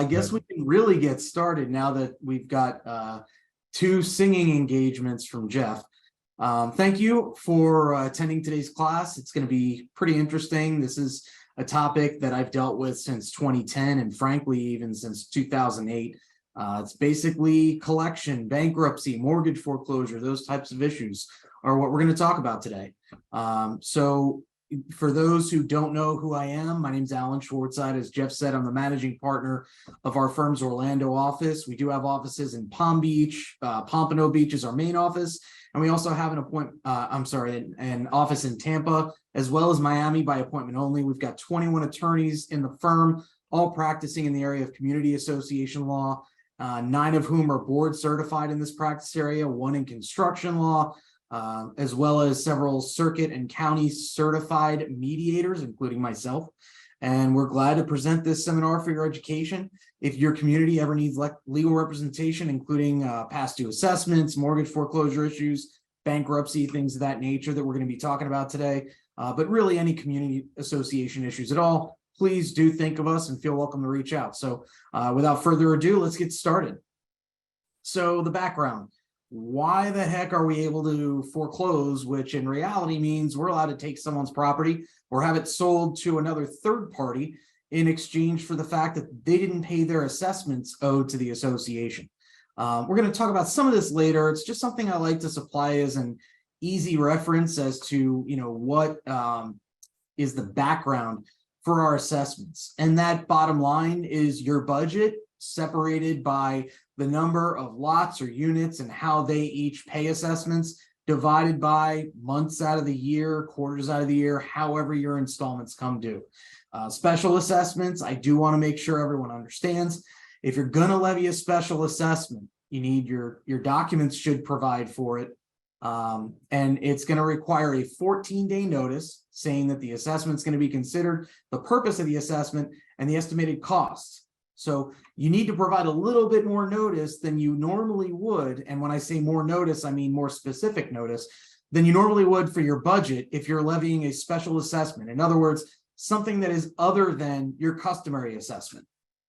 guess we can really get started now that we've got two singing engagements from Jeff. Thank you for attending today's class. It's going to be pretty interesting. This is a topic that I've dealt with since 2010 and frankly, even since 2008. It's basically collection, bankruptcy, mortgage foreclosure, those types of issues are what we're going to talk about today. So for those who don't know who I am, my name is Alan Schwartzseid. As Jeff said, I'm the managing partner of our firm's Orlando office. We do have offices in Palm Beach. Pompano Beach is our main office. And we also have an office in Tampa, as well as Miami by appointment only. We've got 21 attorneys in the firm, all practicing in the area of community association law, 9 of whom are board certified in this practice area, 1 in construction law, as well as several circuit and county certified mediators, including myself. And we're glad to present this seminar for your education. If your community ever needs legal representation, including past due assessments, mortgage foreclosure issues, bankruptcy, things of that nature that we're going to be talking about today, but really any community association issues at all, please do think of us and feel welcome to reach out. So without further ado, let's get started. So the background. Why the heck are we able to foreclose, which in reality means we're allowed to take someone's property or have it sold to another third party in exchange for the fact that they didn't pay their assessments owed to the association. We're going to talk about some of this later. It's just something I like to supply as an easy reference as to, what is the background for our assessments. And that bottom line is your budget separated by the number of lots or units and how they each pay assessments, divided by months out of the year, quarters out of the year, however your installments come due. Special assessments, I do want to make sure everyone understands. If you're going to levy a special assessment, you need your documents should provide for it. And it's going to require a 14-day notice saying that the assessment is going to be considered, the purpose of the assessment, and the estimated costs. So you need to provide a little bit more notice than you normally would. And when I say more notice, I mean more specific notice than you normally would for your budget if you're levying a special assessment. In other words, something that is other than your customary assessment.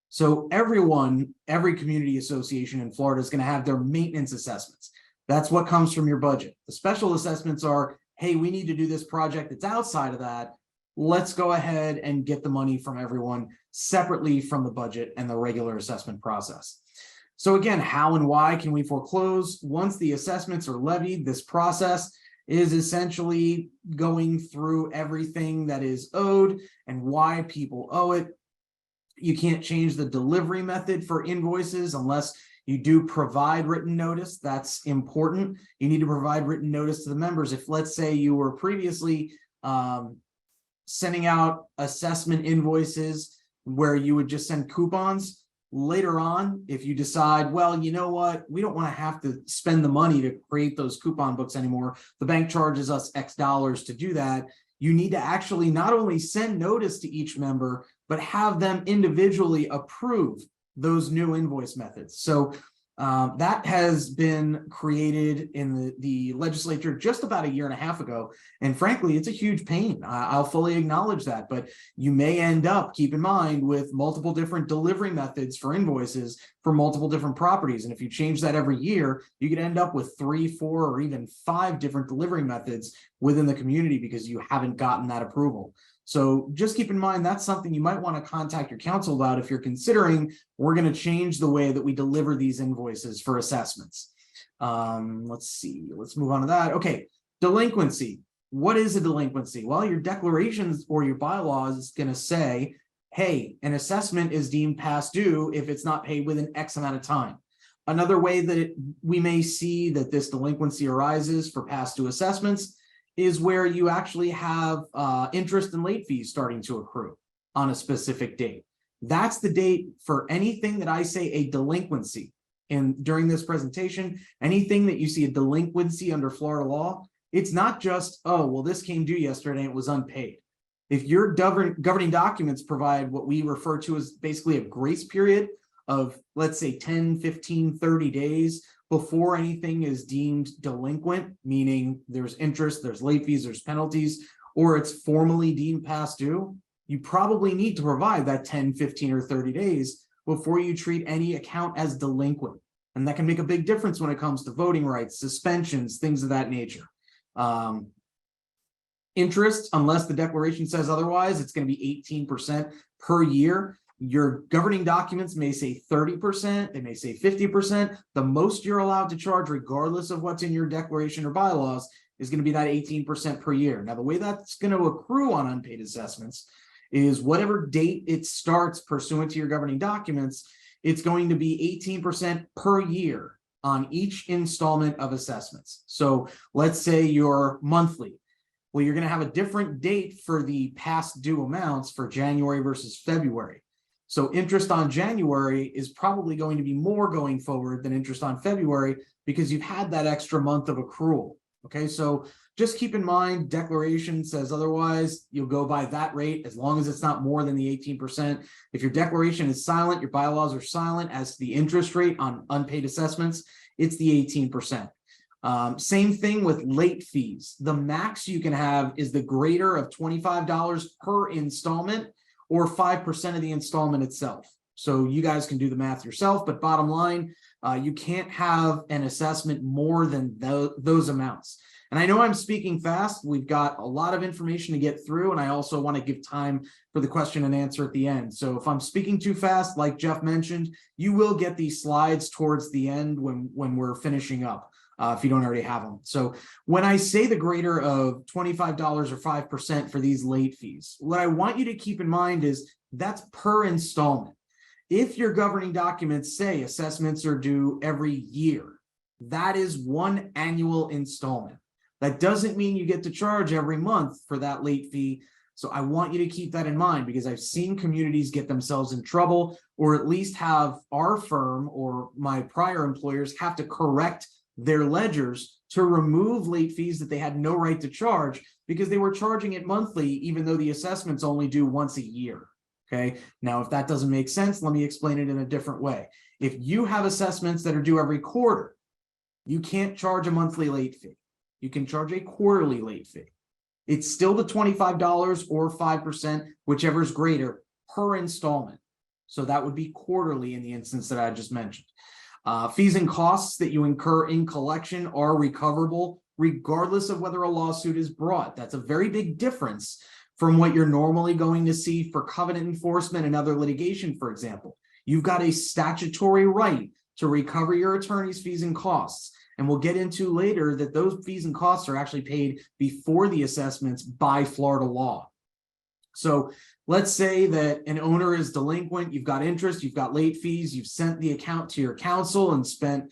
So every community association in Florida is going to have their maintenance assessments. That's what comes from your budget. The special assessments are, hey, we need to do this project that's outside of that. Let's go ahead and get the money from everyone separately from the budget and the regular assessment process. So again, how and why can we foreclose? Once the assessments are levied, this process is essentially going through everything that is owed and why people owe it. You can't change the delivery method for invoices unless you do provide written notice. That's important. You need to provide written notice to the members. If, let's say, you were previously sending out assessment invoices where you would just send coupons, later on, if you decide, well, you know what, we don't want to have to spend the money to create those coupon books anymore, the bank charges us X dollars to do that, you need to actually not only send notice to each member, but have them individually approve those new invoice methods. So that has been created in the legislature just about a year and a half ago. And frankly, it's a huge pain. I'll fully acknowledge that. But you may end up, keep in mind, with multiple different delivery methods for invoices for multiple different properties. And if you change that every year, you could end up with 3, 4, or even 5 different delivery methods within the community because you haven't gotten that approval. So just keep in mind, that's something you might want to contact your counsel about if you're considering we're going to change the way that we deliver these invoices for assessments. Let's see, let's move on to that. Okay, delinquency. What is a delinquency? Well, your declarations or your bylaws is going to say, hey, an assessment is deemed past due if it's not paid within X amount of time. Another way that we may see that this delinquency arises for past due assessments is where you actually have interest and late fees starting to accrue on a specific date. That's the date for anything that I say a delinquency. And during this presentation, anything that you see a delinquency under Florida law, it's not just, oh, well, this came due yesterday and it was unpaid. If your governing documents provide what we refer to as basically a grace period of, let's say, 10, 15, 30 days before anything is deemed delinquent, meaning there's interest, there's late fees, there's penalties, or it's formally deemed past due, you probably need to provide that 10, 15, or 30 days before you treat any account as delinquent. And that can make a big difference when it comes to voting rights, suspensions, things of that nature. Interest, unless the declaration says otherwise, it's going to be 18% per year. Your governing documents may say 30%, they may say 50%. The most you're allowed to charge, regardless of what's in your declaration or bylaws, is going to be that 18% per year. Now, the way that's going to accrue on unpaid assessments is whatever date it starts pursuant to your governing documents, it's going to be 18% per year on each installment of assessments. So let's say you're monthly. Well, you're going to have a different date for the past due amounts for January versus February. So interest on January is probably going to be more going forward than interest on February because you've had that extra month of accrual. Okay, so just keep in mind, declaration says otherwise, you'll go by that rate as long as it's not more than the 18%. If your declaration is silent, your bylaws are silent as to the interest rate on unpaid assessments, it's the 18%. Same thing with late fees. The max you can have is the greater of $25 per installment or 5% of the installment itself. So you guys can do the math yourself, but bottom line, you can't have an assessment more than those amounts. And I know I'm speaking fast. We've got a lot of information to get through, and I also want to give time for the question and answer at the end. So if I'm speaking too fast, like Jeff mentioned, you will get these slides towards the end when we're finishing up. If you don't already have them. So when I say the greater of $25 or 5% for these late fees, what I want you to keep in mind is that's per installment. If your governing documents say assessments are due every year, that is one annual installment. That doesn't mean you get to charge every month for that late fee. So I want you to keep that in mind because I've seen communities get themselves in trouble, or at least have our firm or my prior employers have to correct their ledgers to remove late fees that they had no right to charge because they were charging it monthly, even though the assessments only due once a year. Okay. Now, if that doesn't make sense, let me explain it in a different way. If you have assessments that are due every quarter, you can't charge a monthly late fee. You can charge a quarterly late fee. It's still the $25 or 5%, whichever is greater per installment. So that would be quarterly in the instance that I just mentioned. Fees and costs that you incur in collection are recoverable regardless of whether a lawsuit is brought. That's a very big difference from what you're normally going to see for covenant enforcement and other litigation, for example. You've got a statutory right to recover your attorney's fees and costs. And we'll get into later that those fees and costs are actually paid before the assessments by Florida law. So let's say that an owner is delinquent, you've got interest, you've got late fees, you've sent the account to your counsel and spent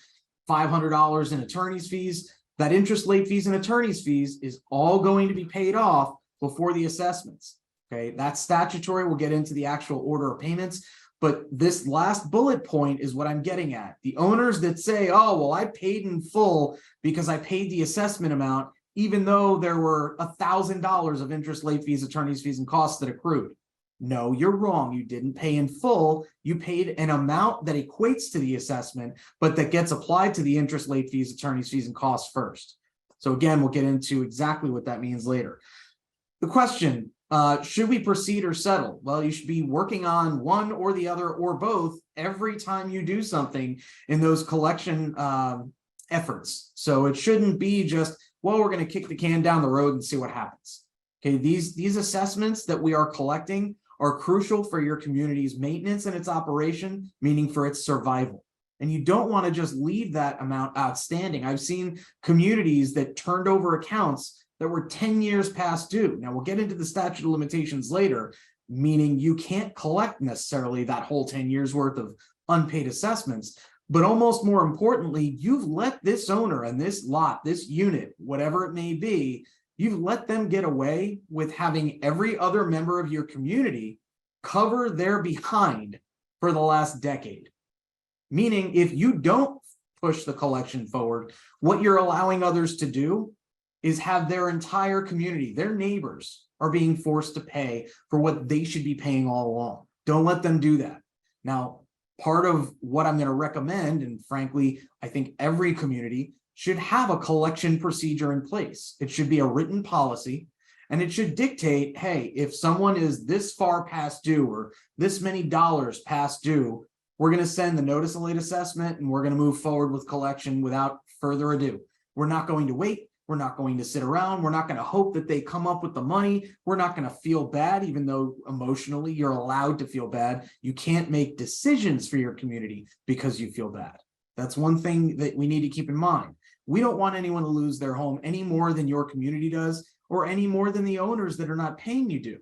$500 in attorney's fees. That interest, late fees, and attorney's fees is all going to be paid off before the assessments. Okay, that's statutory. We'll get into the actual order of payments. But this last bullet point is what I'm getting at. The owners that say, oh, well, I paid in full because I paid the assessment amount, even though there were $1,000 of interest, late fees, attorney's fees, and costs that accrued. No, you're wrong. You didn't pay in full. You paid an amount that equates to the assessment, but that gets applied to the interest, late fees, attorney's fees, and costs first. So again, we'll get into exactly what that means later. The question, should we proceed or settle? Well, you should be working on one or the other or both every time you do something in those collection efforts. So it shouldn't be just, well, we're going to kick the can down the road and see what happens. Okay, these assessments that we are collecting are crucial for your community's maintenance and its operation, meaning for its survival. And you don't want to just leave that amount outstanding. I've seen communities that turned over accounts that were 10 years past due. Now, we'll get into the statute of limitations later, meaning you can't collect necessarily that whole 10 years worth of unpaid assessments. But almost more importantly, you've let this owner and this lot, this unit, whatever it may be, you've let them get away with having every other member of your community cover their behind for the last decade. Meaning, if you don't push the collection forward, what you're allowing others to do is have their entire community, their neighbors, are being forced to pay for what they should be paying all along. Don't let them do that. Now, part of what I'm going to recommend, and frankly, I think every community should have a collection procedure in place. It should be a written policy, and it should dictate, hey, if someone is this far past due or this many dollars past due, we're going to send the notice of late assessment and we're going to move forward with collection without further ado. We're not going to wait. We're not going to sit around. We're not going to hope that they come up with the money. We're not going to feel bad, even though emotionally you're allowed to feel bad. You can't make decisions for your community because you feel bad. That's one thing that we need to keep in mind. We don't want anyone to lose their home any more than your community does, or any more than the owners that are not paying you do.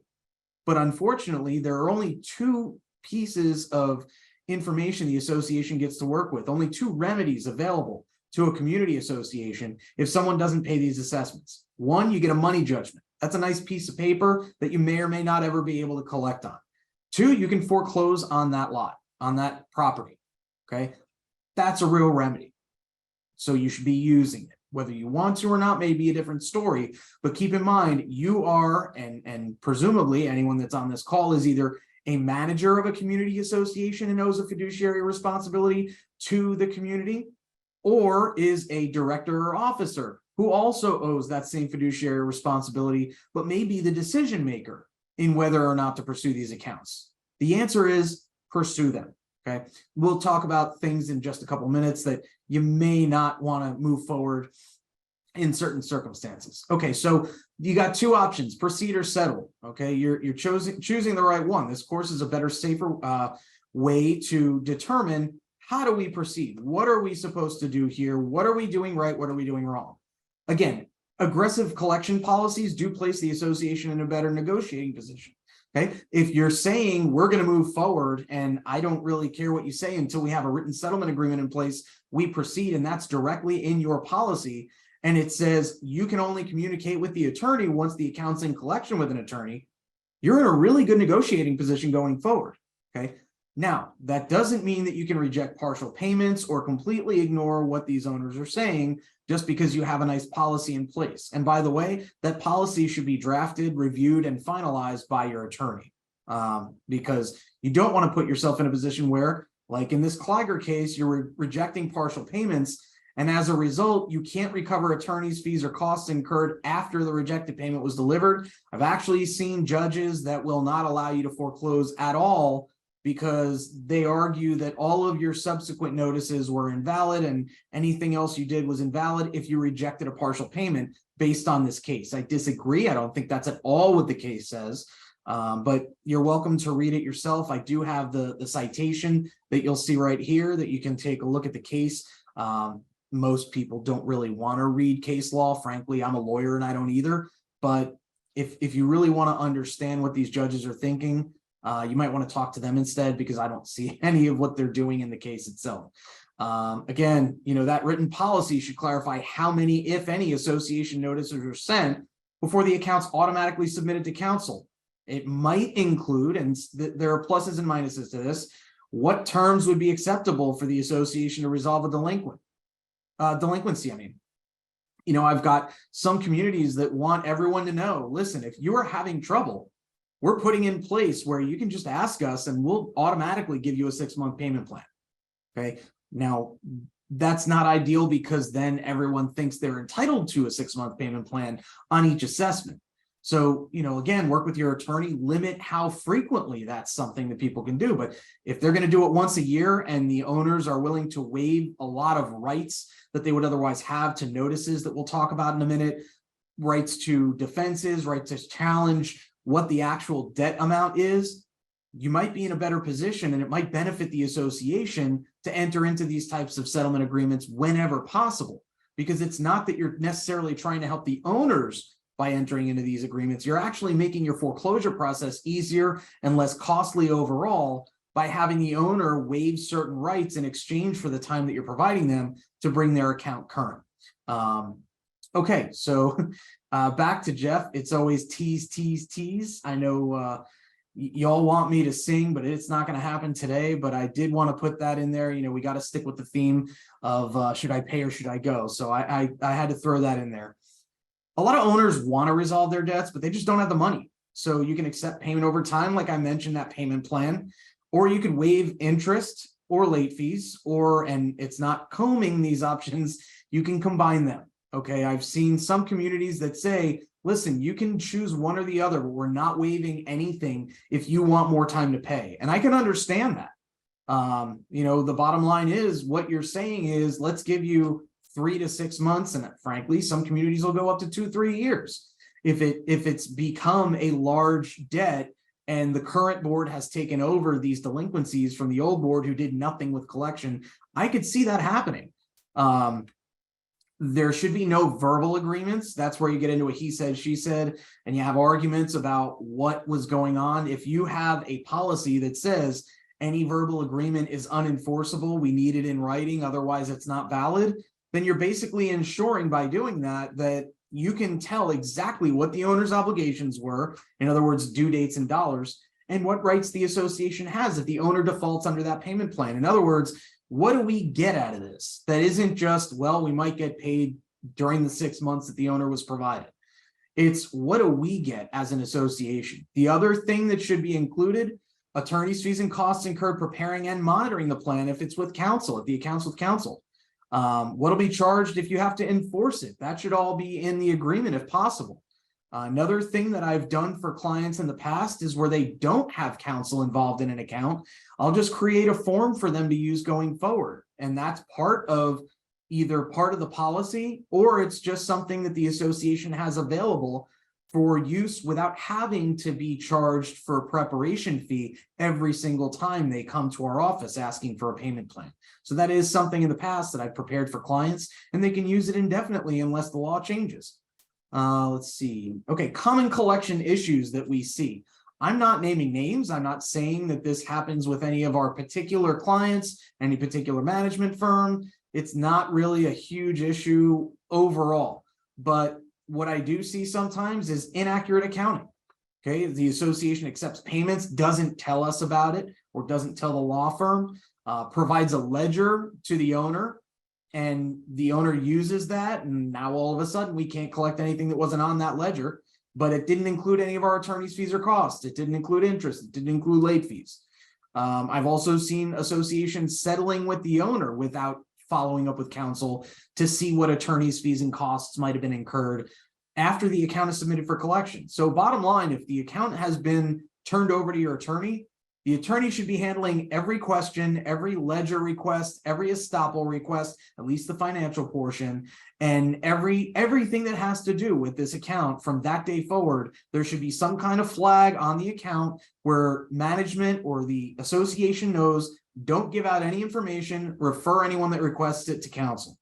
But unfortunately, there are only two pieces of information the association gets to work with, only two remedies available to a community association if someone doesn't pay these assessments. One, you get a money judgment. That's a nice piece of paper that you may or may not ever be able to collect on. Two, you can foreclose on that lot, on that property, okay? That's a real remedy. So you should be using it. Whether you want to or not may be a different story, but keep in mind, you are, and presumably anyone that's on this call is either a manager of a community association and owes a fiduciary responsibility to the community, or is a director or officer who also owes that same fiduciary responsibility, but may be the decision maker in whether or not to pursue these accounts. The answer is pursue them. Okay, we'll talk about things in just a couple minutes that you may not want to move forward in certain circumstances. Okay, so you got two options: proceed or settle. Okay, you're choosing the right one. This course is a better, safer way to determine how do we proceed. What are we supposed to do here? What are we doing right? What are we doing wrong? Again, aggressive collection policies do place the association in a better negotiating position. Okay, if you're saying we're going to move forward and I don't really care what you say until we have a written settlement agreement in place, we proceed, and that's directly in your policy, and it says you can only communicate with the attorney once the account's in collection with an attorney, you're in a really good negotiating position going forward. Okay, now that doesn't mean that you can reject partial payments or completely ignore what these owners are saying just because you have a nice policy in place. And by the way, that policy should be drafted, reviewed, and finalized by your attorney, because you don't want to put yourself in a position where, like in this Kliger case, you're rejecting partial payments, and as a result, you can't recover attorney's fees or costs incurred after the rejected payment was delivered. I've actually seen judges that will not allow you to foreclose at all because they argue that all of your subsequent notices were invalid and anything else you did was invalid if you rejected a partial payment based on this case. I disagree. I don't think that's at all what the case says, but you're welcome to read it yourself. I do have the citation that you'll see right here that you can take a look at the case. Most people don't really want to read case law. Frankly, I'm a lawyer and I don't either. But if you really want to understand what these judges are thinking, you might want to talk to them instead, because I don't see any of what they're doing in the case itself. Again, that written policy should clarify how many, if any, association notices are sent before the account's automatically submitted to counsel. It might include, and there are pluses and minuses to this, what terms would be acceptable for the association to resolve a delinquency. I've got some communities that want everyone to know, listen, if you are having trouble, we're putting in place where you can just ask us and we'll automatically give you a 6-month payment plan. Okay. Now, that's not ideal because then everyone thinks they're entitled to a 6-month payment plan on each assessment. So, again, work with your attorney, limit how frequently that's something that people can do. But if they're going to do it once a year and the owners are willing to waive a lot of rights that they would otherwise have to notices that we'll talk about in a minute, rights to defenses, rights to challenge what the actual debt amount is, you might be in a better position, and it might benefit the association to enter into these types of settlement agreements whenever possible, because it's not that you're necessarily trying to help the owners by entering into these agreements. You're actually making your foreclosure process easier and less costly overall by having the owner waive certain rights in exchange for the time that you're providing them to bring their account current. Okay, so back to Jeff. It's always tease, tease, tease. I know y'all want me to sing, but it's not going to happen today. But I did want to put that in there. We got to stick with the theme of should I pay or should I go? So I had to throw that in there. A lot of owners want to resolve their debts, but they just don't have the money. So you can accept payment over time, like I mentioned, that payment plan, or you could waive interest or late fees, and it's not combing these options, you can combine them. Okay, I've seen some communities that say, listen, you can choose one or the other, but we're not waiving anything if you want more time to pay. And I can understand that. The bottom line is what you're saying is let's give you 3 to 6 months, and frankly, some communities will go up to 2-3 years. If it's become a large debt and the current board has taken over these delinquencies from the old board who did nothing with collection, I could see that happening. There should be no verbal agreements. That's where you get into a he said, she said, and you have arguments about what was going on. If you have a policy that says any verbal agreement is unenforceable, we need it in writing, otherwise it's not valid, then you're basically ensuring by doing that that you can tell exactly what the owner's obligations were, in other words, due dates in dollars, and what rights the association has if the owner defaults under that payment plan. In other words, what do we get out of this? That isn't just, well, we might get paid during the 6 months that the owner was provided. It's what do we get as an association? The other thing that should be included, attorney's fees and costs incurred preparing and monitoring the plan if it's with counsel, if the account's with counsel. What'll be charged if you have to enforce it? That should all be in the agreement if possible. Another thing that I've done for clients in the past is where they don't have counsel involved in an account, I'll just create a form for them to use going forward. And that's either part of the policy, or it's just something that the association has available for use without having to be charged for a preparation fee every single time they come to our office asking for a payment plan. So that is something in the past that I've prepared for clients, and they can use it indefinitely unless the law changes. Let's see. Okay, common collection issues that we see. I'm not naming names. I'm not saying that this happens with any of our particular clients, any particular management firm. It's not really a huge issue overall. But what I do see sometimes is inaccurate accounting. Okay, the association accepts payments, doesn't tell us about it, or doesn't tell the law firm, provides a ledger to the owner, and the owner uses that, and now all of a sudden we can't collect anything that wasn't on that ledger, but it didn't include any of our attorney's fees or costs. It didn't include interest. It didn't include late fees. I've also seen associations settling with the owner without following up with counsel to see what attorney's fees and costs might have been incurred after the account is submitted for collection. So bottom line, if the account has been turned over to your attorney, the attorney should be handling every question, every ledger request, every estoppel request, at least the financial portion, and everything that has to do with this account from that day forward. There should be some kind of flag on the account where management or the association knows, don't give out any information, refer anyone that requests it to counsel.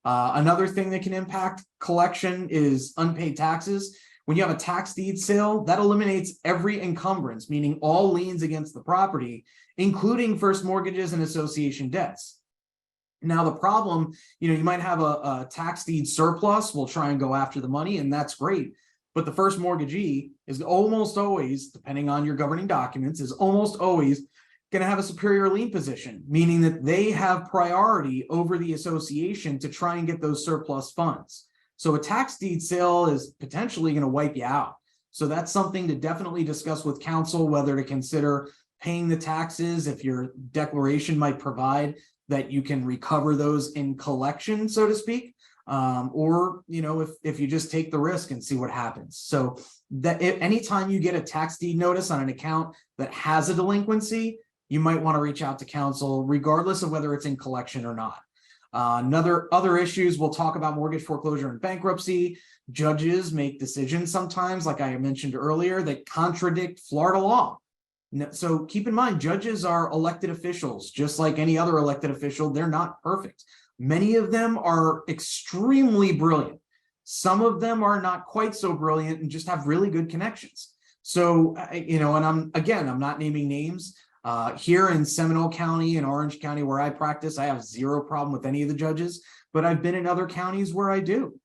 Another thing that can impact collection is unpaid taxes. When you have a tax deed sale, that eliminates every encumbrance, meaning all liens against the property, including first mortgages and association debts. Now, the problem, you might have a tax deed surplus. We'll try and go after the money, and that's great. But the first mortgagee is almost always, depending on your governing documents, is almost always going to have a superior lien position, meaning that they have priority over the association to try and get those surplus funds. So a tax deed sale is potentially going to wipe you out. So that's something to definitely discuss with counsel, whether to consider paying the taxes, if your declaration might provide that you can recover those in collection, so to speak, or if you just take the risk and see what happens. So that anytime you get a tax deed notice on an account that has a delinquency, you might want to reach out to counsel, regardless of whether it's in collection or not. Other issues, we'll talk about mortgage foreclosure and bankruptcy. Judges make decisions sometimes, like I mentioned earlier, that contradict Florida law. So keep in mind, judges are elected officials, just like any other elected official. They're not perfect. Many of them are extremely brilliant. Some of them are not quite so brilliant and just have really good connections. So, and I'm not naming names. Here in Seminole County and Orange County where I practice, I have zero problem with any of the judges, but I've been in other counties where I do.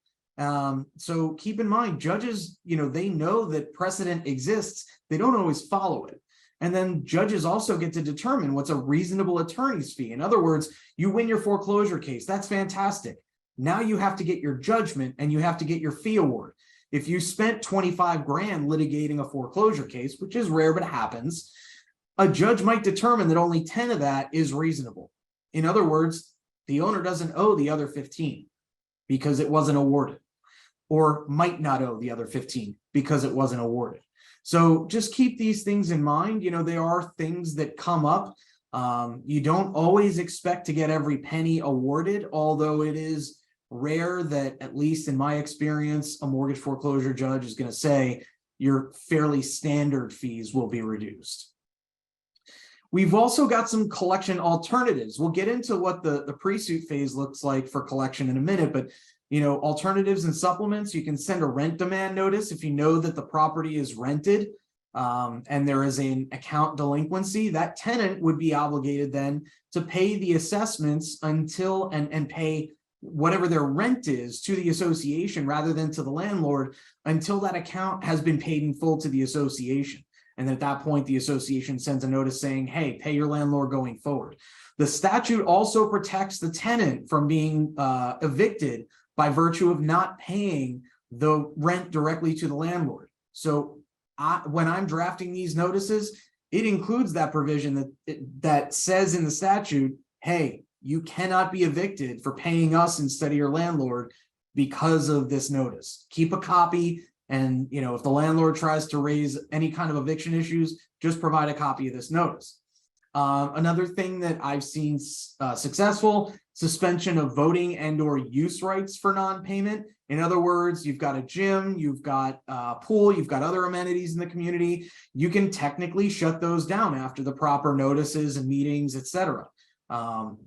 So keep in mind, judges, they know that precedent exists. They don't always follow it. And then judges also get to determine what's a reasonable attorney's fee. In other words, you win your foreclosure case. That's fantastic. Now you have to get your judgment and you have to get your fee award. If you spent 25 grand litigating a foreclosure case, which is rare, but happens, a judge might determine that only 10 of that is reasonable. In other words, the owner doesn't owe the other 15 because it wasn't awarded, or might not owe the other 15 because it wasn't awarded. So just keep these things in mind. There are things that come up. You don't always expect to get every penny awarded, although it is rare that, at least in my experience, a mortgage foreclosure judge is going to say your fairly standard fees will be reduced. We've also got some collection alternatives. We'll get into what the pre-suit phase looks like for collection in a minute, but alternatives and supplements. You can send a rent demand notice if you know that the property is rented and there is an account delinquency. That tenant would be obligated then to pay the assessments until and pay whatever their rent is to the association rather than to the landlord until that account has been paid in full to the association. And at that point, the association sends a notice saying, hey, pay your landlord going forward. The statute also protects the tenant from being evicted by virtue of not paying the rent directly to the landlord. So when I'm drafting these notices, it includes that provision that says in the statute, hey, you cannot be evicted for paying us instead of your landlord because of this notice. Keep a copy. And, if the landlord tries to raise any kind of eviction issues, just provide a copy of this notice. Another thing that I've seen successful, suspension of voting and or use rights for non-payment. In other words, you've got a gym, you've got a pool, you've got other amenities in the community. You can technically shut those down after the proper notices and meetings, etc.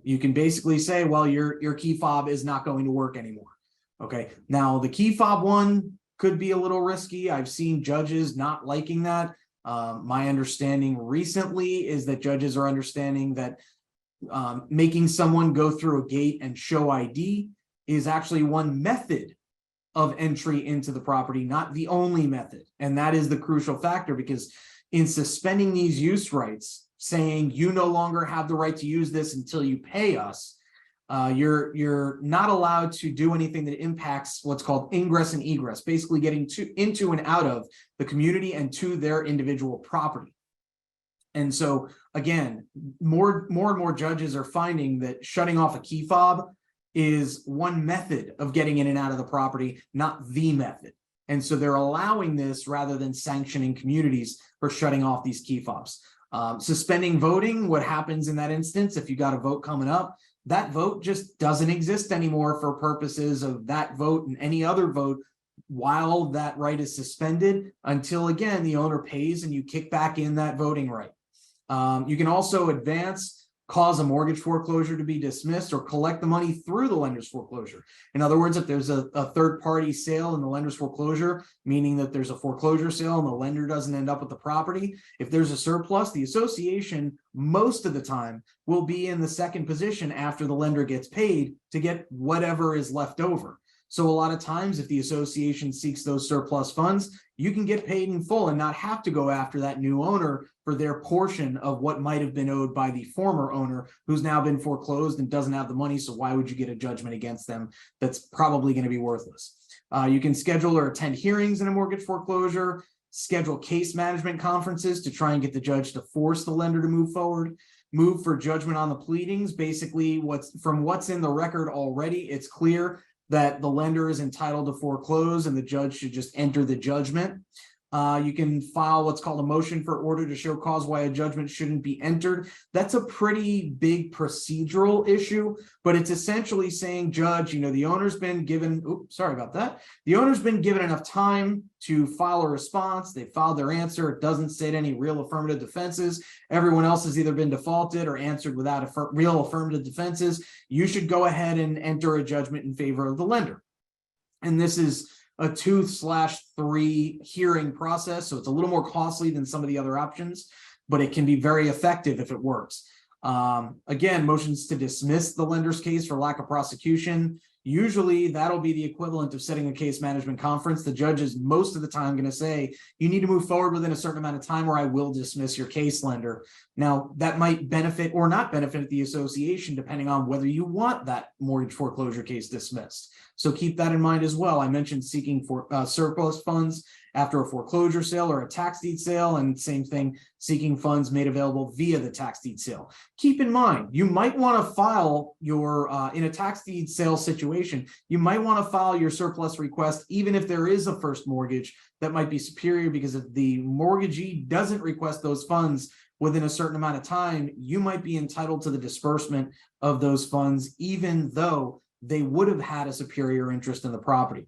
You can basically say, well, your key fob is not going to work anymore. Okay, now the key fob one could be a little risky. I've seen judges not liking that. My understanding recently is that judges are understanding that making someone go through a gate and show ID is actually one method of entry into the property, not the only method. And that is the crucial factor, because in suspending these use rights, saying you no longer have the right to use this until you pay us, you're not allowed to do anything that impacts what's called ingress and egress, basically getting into and out of the community and to their individual property. And so again, more and more judges are finding that shutting off a key fob is one method of getting in and out of the property, not the method. And so they're allowing this rather than sanctioning communities for shutting off these key fobs. Suspending voting, what happens in that instance if you got a vote coming up? That vote just doesn't exist anymore for purposes of that vote and any other vote while that right is suspended until, again, the owner pays and you kick back in that voting right. You can also cause a mortgage foreclosure to be dismissed, or collect the money through the lender's foreclosure. In other words, if there's a third-party sale in the lender's foreclosure, meaning that there's a foreclosure sale and the lender doesn't end up with the property, if there's a surplus, the association most of the time will be in the second position after the lender gets paid to get whatever is left over. So a lot of times, if the association seeks those surplus funds, you can get paid in full and not have to go after that new owner for their portion of what might have been owed by the former owner who's now been foreclosed and doesn't have the money. So why would you get a judgment against them that's probably going to be worthless? You can schedule or attend hearings in a mortgage foreclosure, schedule case management conferences to try and get the judge to force the lender to move forward, move for judgment on the pleadings. Basically, what's in the record already, it's clear that the lender is entitled to foreclose and the judge should just enter the judgment. You can file what's called a motion for order to show cause why a judgment shouldn't be entered. That's a pretty big procedural issue, but it's essentially saying, judge, the owner's been given, the owner's been given enough time to file a response. They filed their answer. It doesn't state any real affirmative defenses. Everyone else has either been defaulted or answered without real affirmative defenses. You should go ahead and enter a judgment in favor of the lender. And this is a 2/3 hearing process. So it's a little more costly than some of the other options, but it can be very effective if it works. Again, motions to dismiss the lender's case for lack of prosecution. Usually that'll be the equivalent of setting a case management conference. The judge is most of the time going to say, you need to move forward within a certain amount of time or I will dismiss your case, lender. Now, that might benefit or not benefit the association depending on whether you want that mortgage foreclosure case dismissed. So keep that in mind as well. I mentioned seeking for surplus funds after a foreclosure sale or a tax deed sale, and same thing, seeking funds made available via the tax deed sale. Keep in mind, you might want to file your, in a tax deed sale situation, you might want to file your surplus request even if there is a first mortgage that might be superior, because if the mortgagee doesn't request those funds within a certain amount of time, you might be entitled to the disbursement of those funds, even though they would have had a superior interest in the property.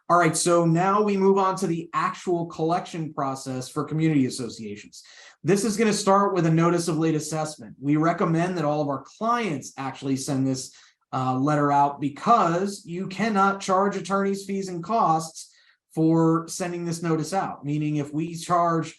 All right, so now we move on to the actual collection process for community associations. This is going to start with a notice of late assessment. We recommend that all of our clients actually send this letter out, because you cannot charge attorneys' fees and costs for sending this notice out. Meaning, if we charge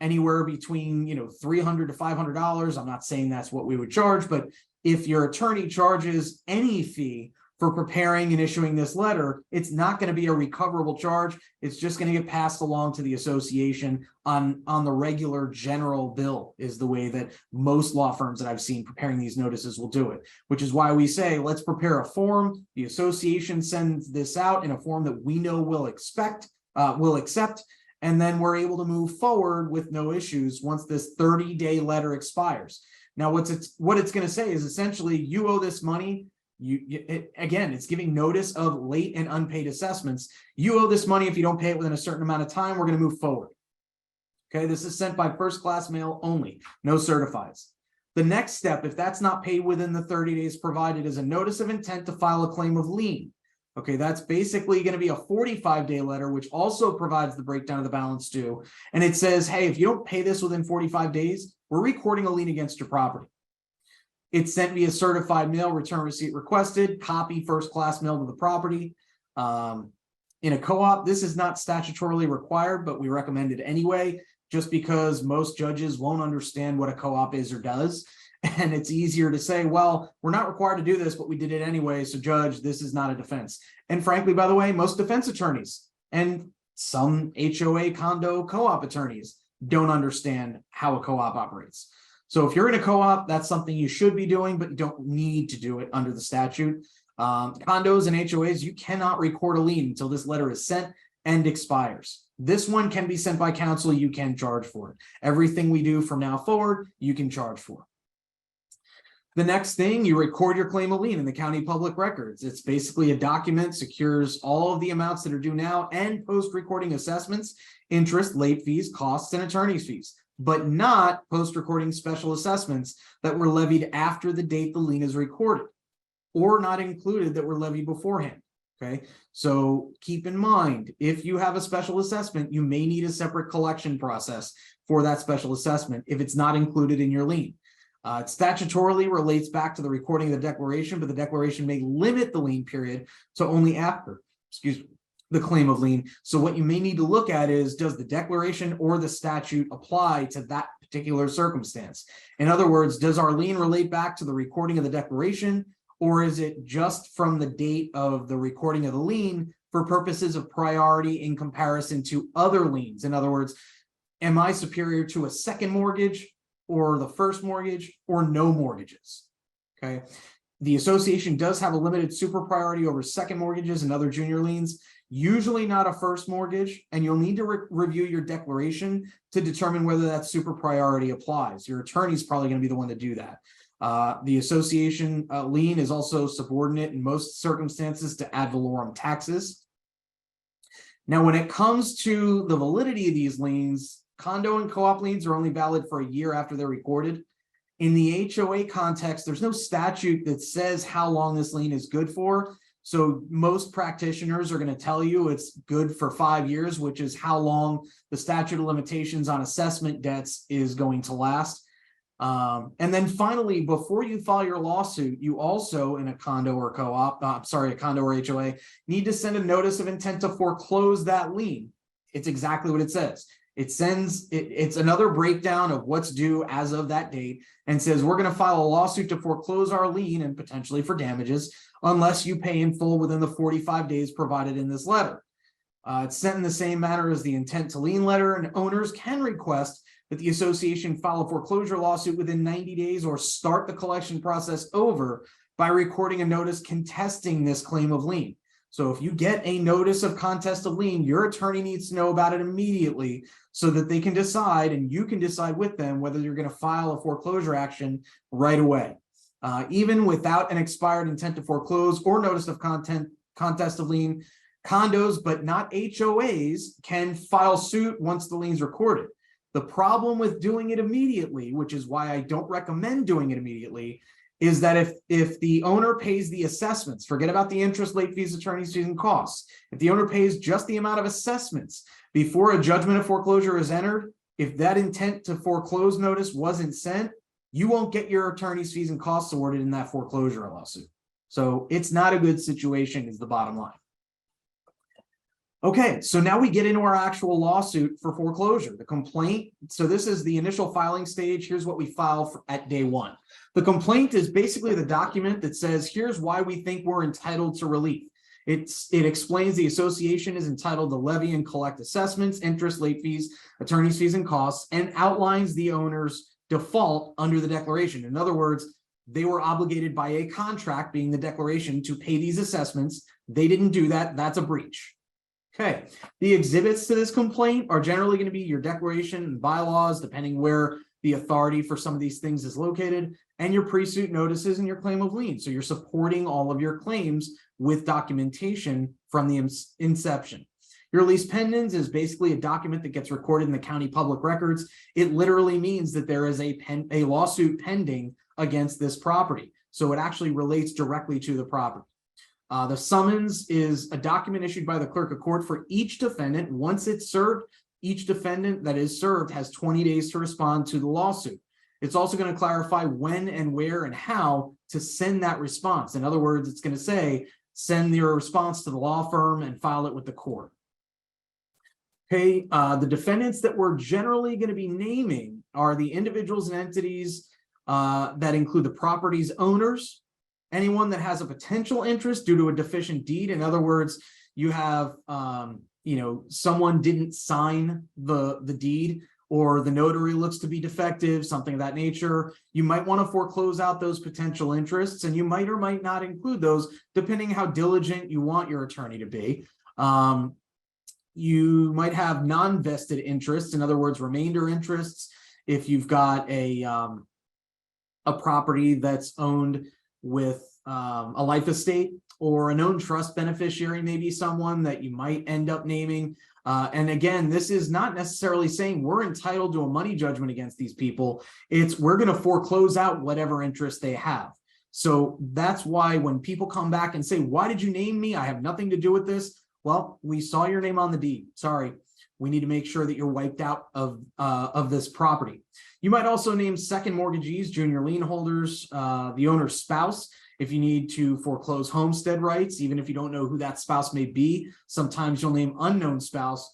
anywhere between $300 to $500, I'm not saying that's what we would charge, but if your attorney charges any fee for preparing and issuing this letter, it's not going to be a recoverable charge. It's just going to get passed along to the association on the regular general bill, is the way that most law firms that I've seen preparing these notices will do it, which is why we say, let's prepare a form. The association sends this out in a form that we know will accept, and then we're able to move forward with no issues once this 30-day letter expires. Now, what it's going to say is essentially, you owe this money. Again, it's giving notice of late and unpaid assessments. You owe this money. If you don't pay it within a certain amount of time, we're going to move forward. Okay, this is sent by first class mail only, no certifies. The next step, if that's not paid within the 30 days provided, is a notice of intent to file a claim of lien. Okay, that's basically going to be a 45-day letter, which also provides the breakdown of the balance due. And it says, hey, if you don't pay this within 45 days, we're recording a lien against your property. It's sent via certified mail, return receipt requested, copy first class mail to the property. In a co-op, this is not statutorily required, but we recommend it anyway, just because most judges won't understand what a co-op is or does. And it's easier to say, well, we're not required to do this, but we did it anyway. So judge, this is not a defense. And frankly, by the way, most defense attorneys and some HOA condo co-op attorneys don't understand how a co-op operates. So if you're in a co-op, that's something you should be doing, but you don't need to do it under the statute. Condos and HOAs, you cannot record a lien until this letter is sent and expires. This one can be sent by counsel. You can charge for it. Everything we do from now forward, you can charge for. The next thing, you record your claim of lien in the county public records. It's basically a document, secures all of the amounts that are due now and post-recording assessments, interest, late fees, costs, and attorney's fees, but not post-recording special assessments that were levied after the date the lien is recorded, or not included that were levied beforehand. Okay, so keep in mind, if you have a special assessment, you may need a separate collection process for that special assessment if it's not included in your lien. It statutorily relates back to the recording of the declaration, but the declaration may limit the lien period to only after, the claim of lien. So what you may need to look at is, does the declaration or the statute apply to that particular circumstance? In other words, does our lien relate back to the recording of the declaration, or is it just from the date of the recording of the lien for purposes of priority in comparison to other liens? In other words, am I superior to a second mortgage or the first mortgage or no mortgages? Okay. The association does have a limited super priority over second mortgages and other junior liens, usually not a first mortgage, and you'll need to review your declaration to determine whether that super priority applies. Your attorney's probably going to be the one to do that. The association lien is also subordinate in most circumstances to ad valorem taxes. Now, when it comes to the validity of these liens, condo and co-op liens are only valid for a year after they're recorded. In the HOA context, there's no statute that says how long this lien is good for. So most practitioners are going to tell you it's good for 5 years, which is how long the statute of limitations on assessment debts is going to last. And then finally, before you file your lawsuit, you also, in a condo or co-op, a condo or HOA, need to send a notice of intent to foreclose that lien. It's exactly what it says. It's another breakdown of what's due as of that date, and says we're going to file a lawsuit to foreclose our lien and potentially for damages unless you pay in full within the 45 days provided in this letter. It's sent in the same manner as the intent to lien letter, and owners can request that the association file a foreclosure lawsuit within 90 days or start the collection process over by recording a notice contesting this claim of lien. So if you get a notice of contest of lien, your attorney needs to know about it immediately so that they can decide, and you can decide with them, whether you're going to file a foreclosure action right away. Even without an expired intent to foreclose or notice of contest of lien, condos, but not HOAs, can file suit once the lien's recorded. The problem with doing it immediately, which is why I don't recommend doing it immediately, is that if the owner pays the assessments, forget about the interest, late fees, attorney's fees, and costs. If the owner pays just the amount of assessments before a judgment of foreclosure is entered, if that intent to foreclose notice wasn't sent, you won't get your attorney's fees and costs awarded in that foreclosure lawsuit. So it's not a good situation, is the bottom line. Okay, so now we get into our actual lawsuit for foreclosure, the complaint. So this is the initial filing stage. Here's what we file at day one. The complaint is basically the document that says, here's why we think we're entitled to relief. It explains the association is entitled to levy and collect assessments, interest, late fees, attorney's fees, and costs, and outlines the owner's default under the declaration. In other words, they were obligated by a contract, being the declaration, to pay these assessments. They didn't do that. That's a breach. Okay, the exhibits to this complaint are generally going to be your declaration and bylaws, depending where the authority for some of these things is located, and your pre-suit notices and your claim of lien. So you're supporting all of your claims with documentation from the inception. Your lease pendens is basically a document that gets recorded in the county public records. It literally means that there is a lawsuit pending against this property. So it actually relates directly to the property. The summons is a document issued by the clerk of court for each defendant. Once it's served, each defendant that is served has 20 days to respond to the lawsuit. It's also going to clarify when and where and how to send that response. In other words, it's going to say, send your response to the law firm and file it with the court. Okay, the defendants that we're generally going to be naming are the individuals and entities that include the property's owners, anyone that has a potential interest due to a deficient deed. In other words, you have, someone didn't sign the deed, or the notary looks to be defective, something of that nature. You might want to foreclose out those potential interests, and you might or might not include those, depending how diligent you want your attorney to be. You might have non-vested interests, in other words, remainder interests. If you've got a property that's owned with a life estate, or a known trust beneficiary, maybe someone that you might end up naming. And again, this is not necessarily saying we're entitled to a money judgment against these people. It's we're going to foreclose out whatever interest they have. So that's why when people come back and say, why did you name me? I have nothing to do with this. Well, we saw your name on the deed. Sorry. We need to make sure that you're wiped out of this property. You might also name second mortgagees, junior lien holders, the owner's spouse. If you need to foreclose homestead rights, even if you don't know who that spouse may be, sometimes you'll name unknown spouse.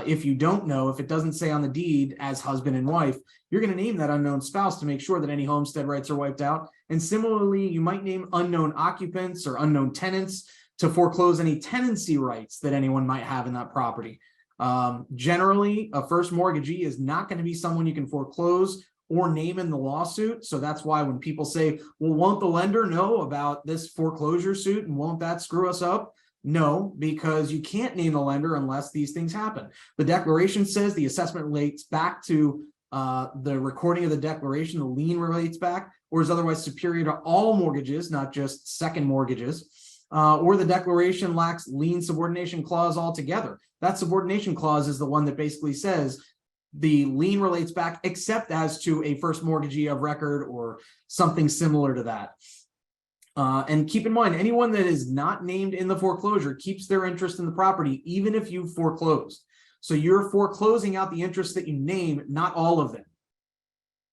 If you don't know, if it doesn't say on the deed as husband and wife, you're going to name that unknown spouse to make sure that any homestead rights are wiped out. And similarly, you might name unknown occupants or unknown tenants to foreclose any tenancy rights that anyone might have in that property. Generally, a first mortgagee is not going to be someone you can foreclose or name in the lawsuit. So that's why when people say, well, won't the lender know about this foreclosure suit and won't that screw us up? No, because you can't name the lender unless these things happen. The declaration says the assessment relates back to the recording of the declaration, the lien relates back, or is otherwise superior to all mortgages, not just second mortgages. Or the declaration lacks lien subordination clause altogether. That subordination clause is the one that basically says the lien relates back except as to a first mortgagee of record or something similar to that. And keep in mind, anyone that is not named in the foreclosure keeps their interest in the property, even if you foreclosed. So you're foreclosing out the interest that you name, not all of them.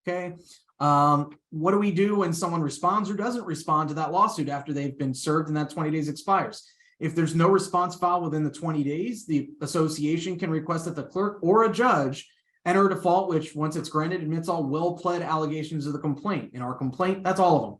Okay. What do we do when someone responds or doesn't respond to that lawsuit after they've been served and that 20 days expires? If there's no response filed within the 20 days, the association can request that the clerk or a judge enter a default, which once it's granted, admits all well-pled allegations of the complaint. In our complaint, that's all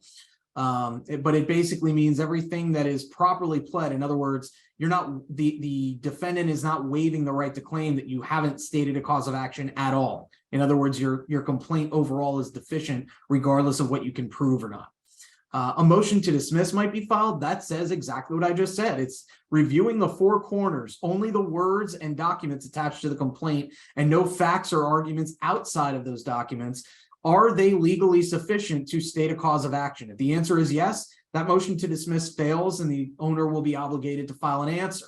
of them. But it basically means everything that is properly pled. In other words, you're not, the defendant is not waiving the right to claim that you haven't stated a cause of action at all. In other words, your complaint overall is deficient, regardless of what you can prove or not. A motion to dismiss might be filed. That says exactly what I just said. It's reviewing the four corners, only the words and documents attached to the complaint, and no facts or arguments outside of those documents. Are they legally sufficient to state a cause of action? If the answer is yes, that motion to dismiss fails and the owner will be obligated to file an answer.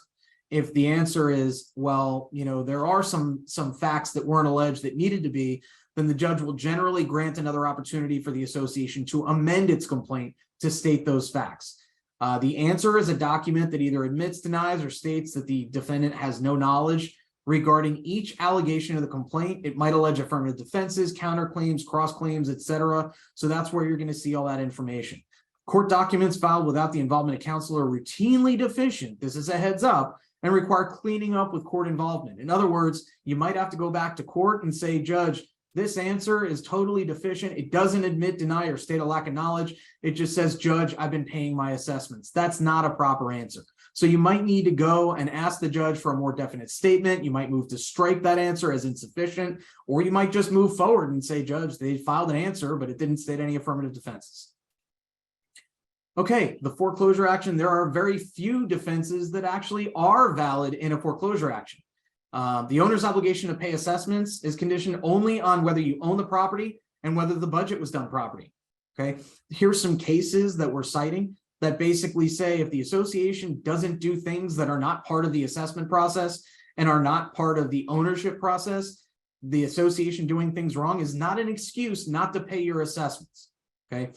If the answer is, well, there are some facts that weren't alleged that needed to be, then the judge will generally grant another opportunity for the association to amend its complaint to state those facts. The answer is a document that either admits, denies, or states that the defendant has no knowledge regarding each allegation of the complaint. It might allege affirmative defenses, counterclaims, cross-claims, etc. So that's where you're going to see all that information. Court documents filed without the involvement of counsel are routinely deficient. This is a heads up, and require cleaning up with court involvement. In other words, you might have to go back to court and say, Judge, this answer is totally deficient. It doesn't admit, deny, or state a lack of knowledge. It just says, Judge, I've been paying my assessments. That's not a proper answer. So you might need to go and ask the judge for a more definite statement. You might move to strike that answer as insufficient, or you might just move forward and say, Judge, they filed an answer, but it didn't state any affirmative defenses. Okay, the foreclosure action, there are very few defenses that actually are valid in a foreclosure action. The owner's obligation to pay assessments is conditioned only on whether you own the property and whether the budget was done properly. Okay, here's some cases that we're citing that basically say if the association doesn't do things that are not part of the assessment process and are not part of the ownership process, the association doing things wrong is not an excuse not to pay your assessments. Okay.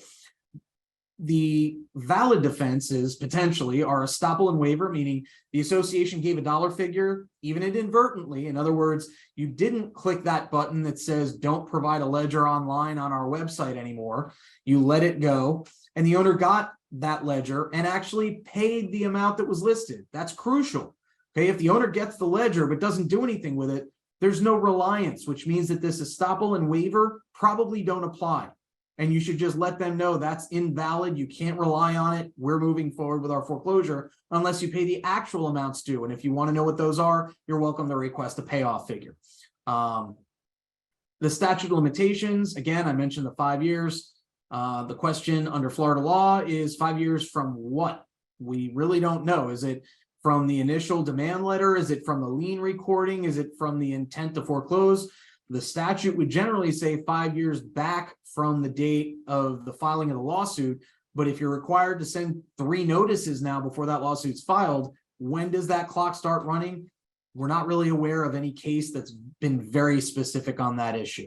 The valid defenses potentially are estoppel and waiver, meaning the association gave a dollar figure, even inadvertently. In other words, you didn't click that button that says don't provide a ledger online on our website anymore. You let it go, and the owner got that ledger and actually paid the amount that was listed. That's crucial. Okay, if the owner gets the ledger but doesn't do anything with it, there's no reliance, which means that this estoppel and waiver probably don't apply. And you should just let them know that's invalid. You can't rely on it. We're moving forward with our foreclosure unless you pay the actual amounts due. And if you want to know what those are, you're welcome to request a payoff figure. The statute of limitations, again, I mentioned the 5 years. The question under Florida law is 5 years from what? We really don't know. Is it from the initial demand letter? Is it from the lien recording? Is it from the intent to foreclose? The statute would generally say 5 years back from the date of the filing of the lawsuit. But if you're required to send 3 notices now before that lawsuit's filed, when does that clock start running? We're not really aware of any case that's been very specific on that issue.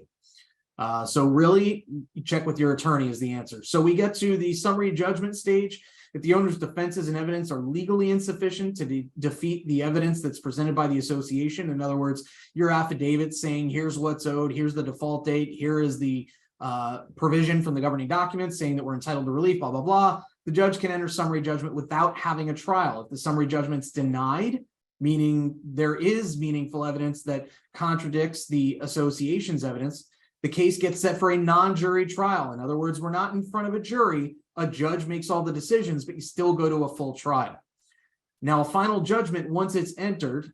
So really, check with your attorney is the answer. So we get to the summary judgment stage. If the owner's defenses and evidence are legally insufficient to defeat the evidence that's presented by the association, in other words, your affidavit saying here's what's owed, here's the default date, here is the provision from the governing documents saying that we're entitled to relief, blah, blah, blah, the judge can enter summary judgment without having a trial. If the summary judgment's denied, meaning there is meaningful evidence that contradicts the association's evidence, the case gets set for a non-jury trial. In other words, we're not in front of a jury. A judge makes all the decisions, but you still go to a full trial. Now, a final judgment, once it's entered,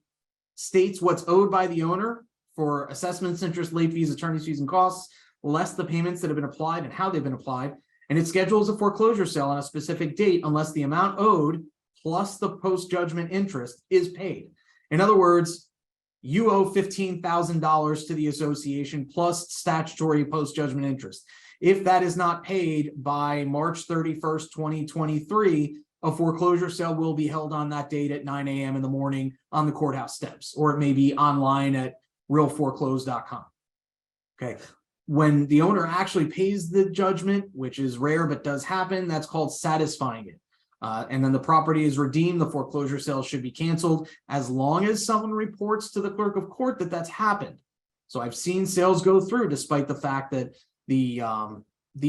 states what's owed by the owner for assessments, interest, late fees, attorney's fees, and costs, less the payments that have been applied and how they've been applied, and it schedules a foreclosure sale on a specific date unless the amount owed plus the post-judgment interest is paid. In other words, you owe $15,000 to the association plus statutory post-judgment interest. If that is not paid by March 31st, 2023, a foreclosure sale will be held on that date at 9 a.m. in the morning on the courthouse steps, or it may be online at realforeclose.com. Okay. When the owner actually pays the judgment, which is rare but does happen, that's called satisfying it. And then the property is redeemed, the foreclosure sale should be canceled as long as someone reports to the clerk of court that that's happened. So I've seen sales go through despite the fact that the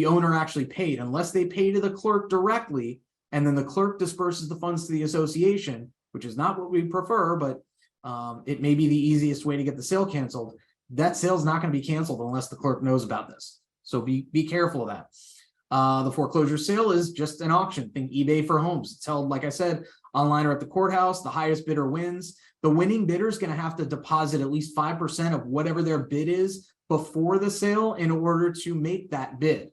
owner actually paid, unless they pay to the clerk directly, and then the clerk disperses the funds to the association, which is not what we prefer, but it may be the easiest way to get the sale canceled. That sale's not going to be canceled unless the clerk knows about this. So be careful of that. The foreclosure sale is just an auction. Think eBay for homes. It's held, like I said, online or at the courthouse. The highest bidder wins. The winning bidder is going to have to deposit at least 5% of whatever their bid is before the sale in order to make that bid.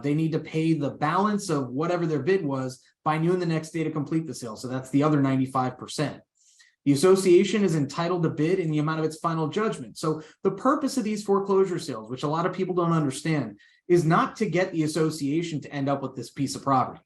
They need to pay the balance of whatever their bid was by noon the next day to complete the sale. So that's the other 95%. The association is entitled to bid in the amount of its final judgment. So the purpose of these foreclosure sales, which a lot of people don't understand, is not to get the association to end up with this piece of property.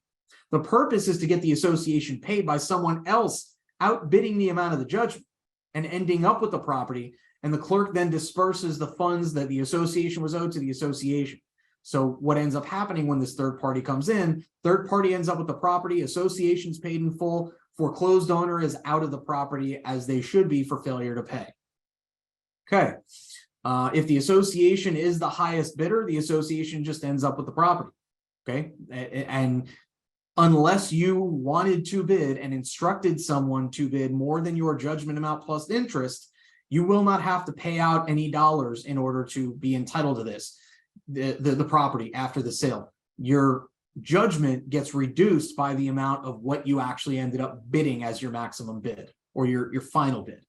The purpose is to get the association paid by someone else outbidding the amount of the judgment and ending up with the property. And the clerk then disperses the funds that the association was owed to the association. So what ends up happening when this third party comes in, third party ends up with the property, association's paid in full, foreclosed owner is out of the property as they should be for failure to pay. Okay. If the association is the highest bidder, the association just ends up with the property. Okay. And unless you wanted to bid and instructed someone to bid more than your judgment amount plus interest, you will not have to pay out any dollars in order to be entitled to this, the property after the sale. Your judgment gets reduced by the amount of what you actually ended up bidding as your maximum bid or your final bid.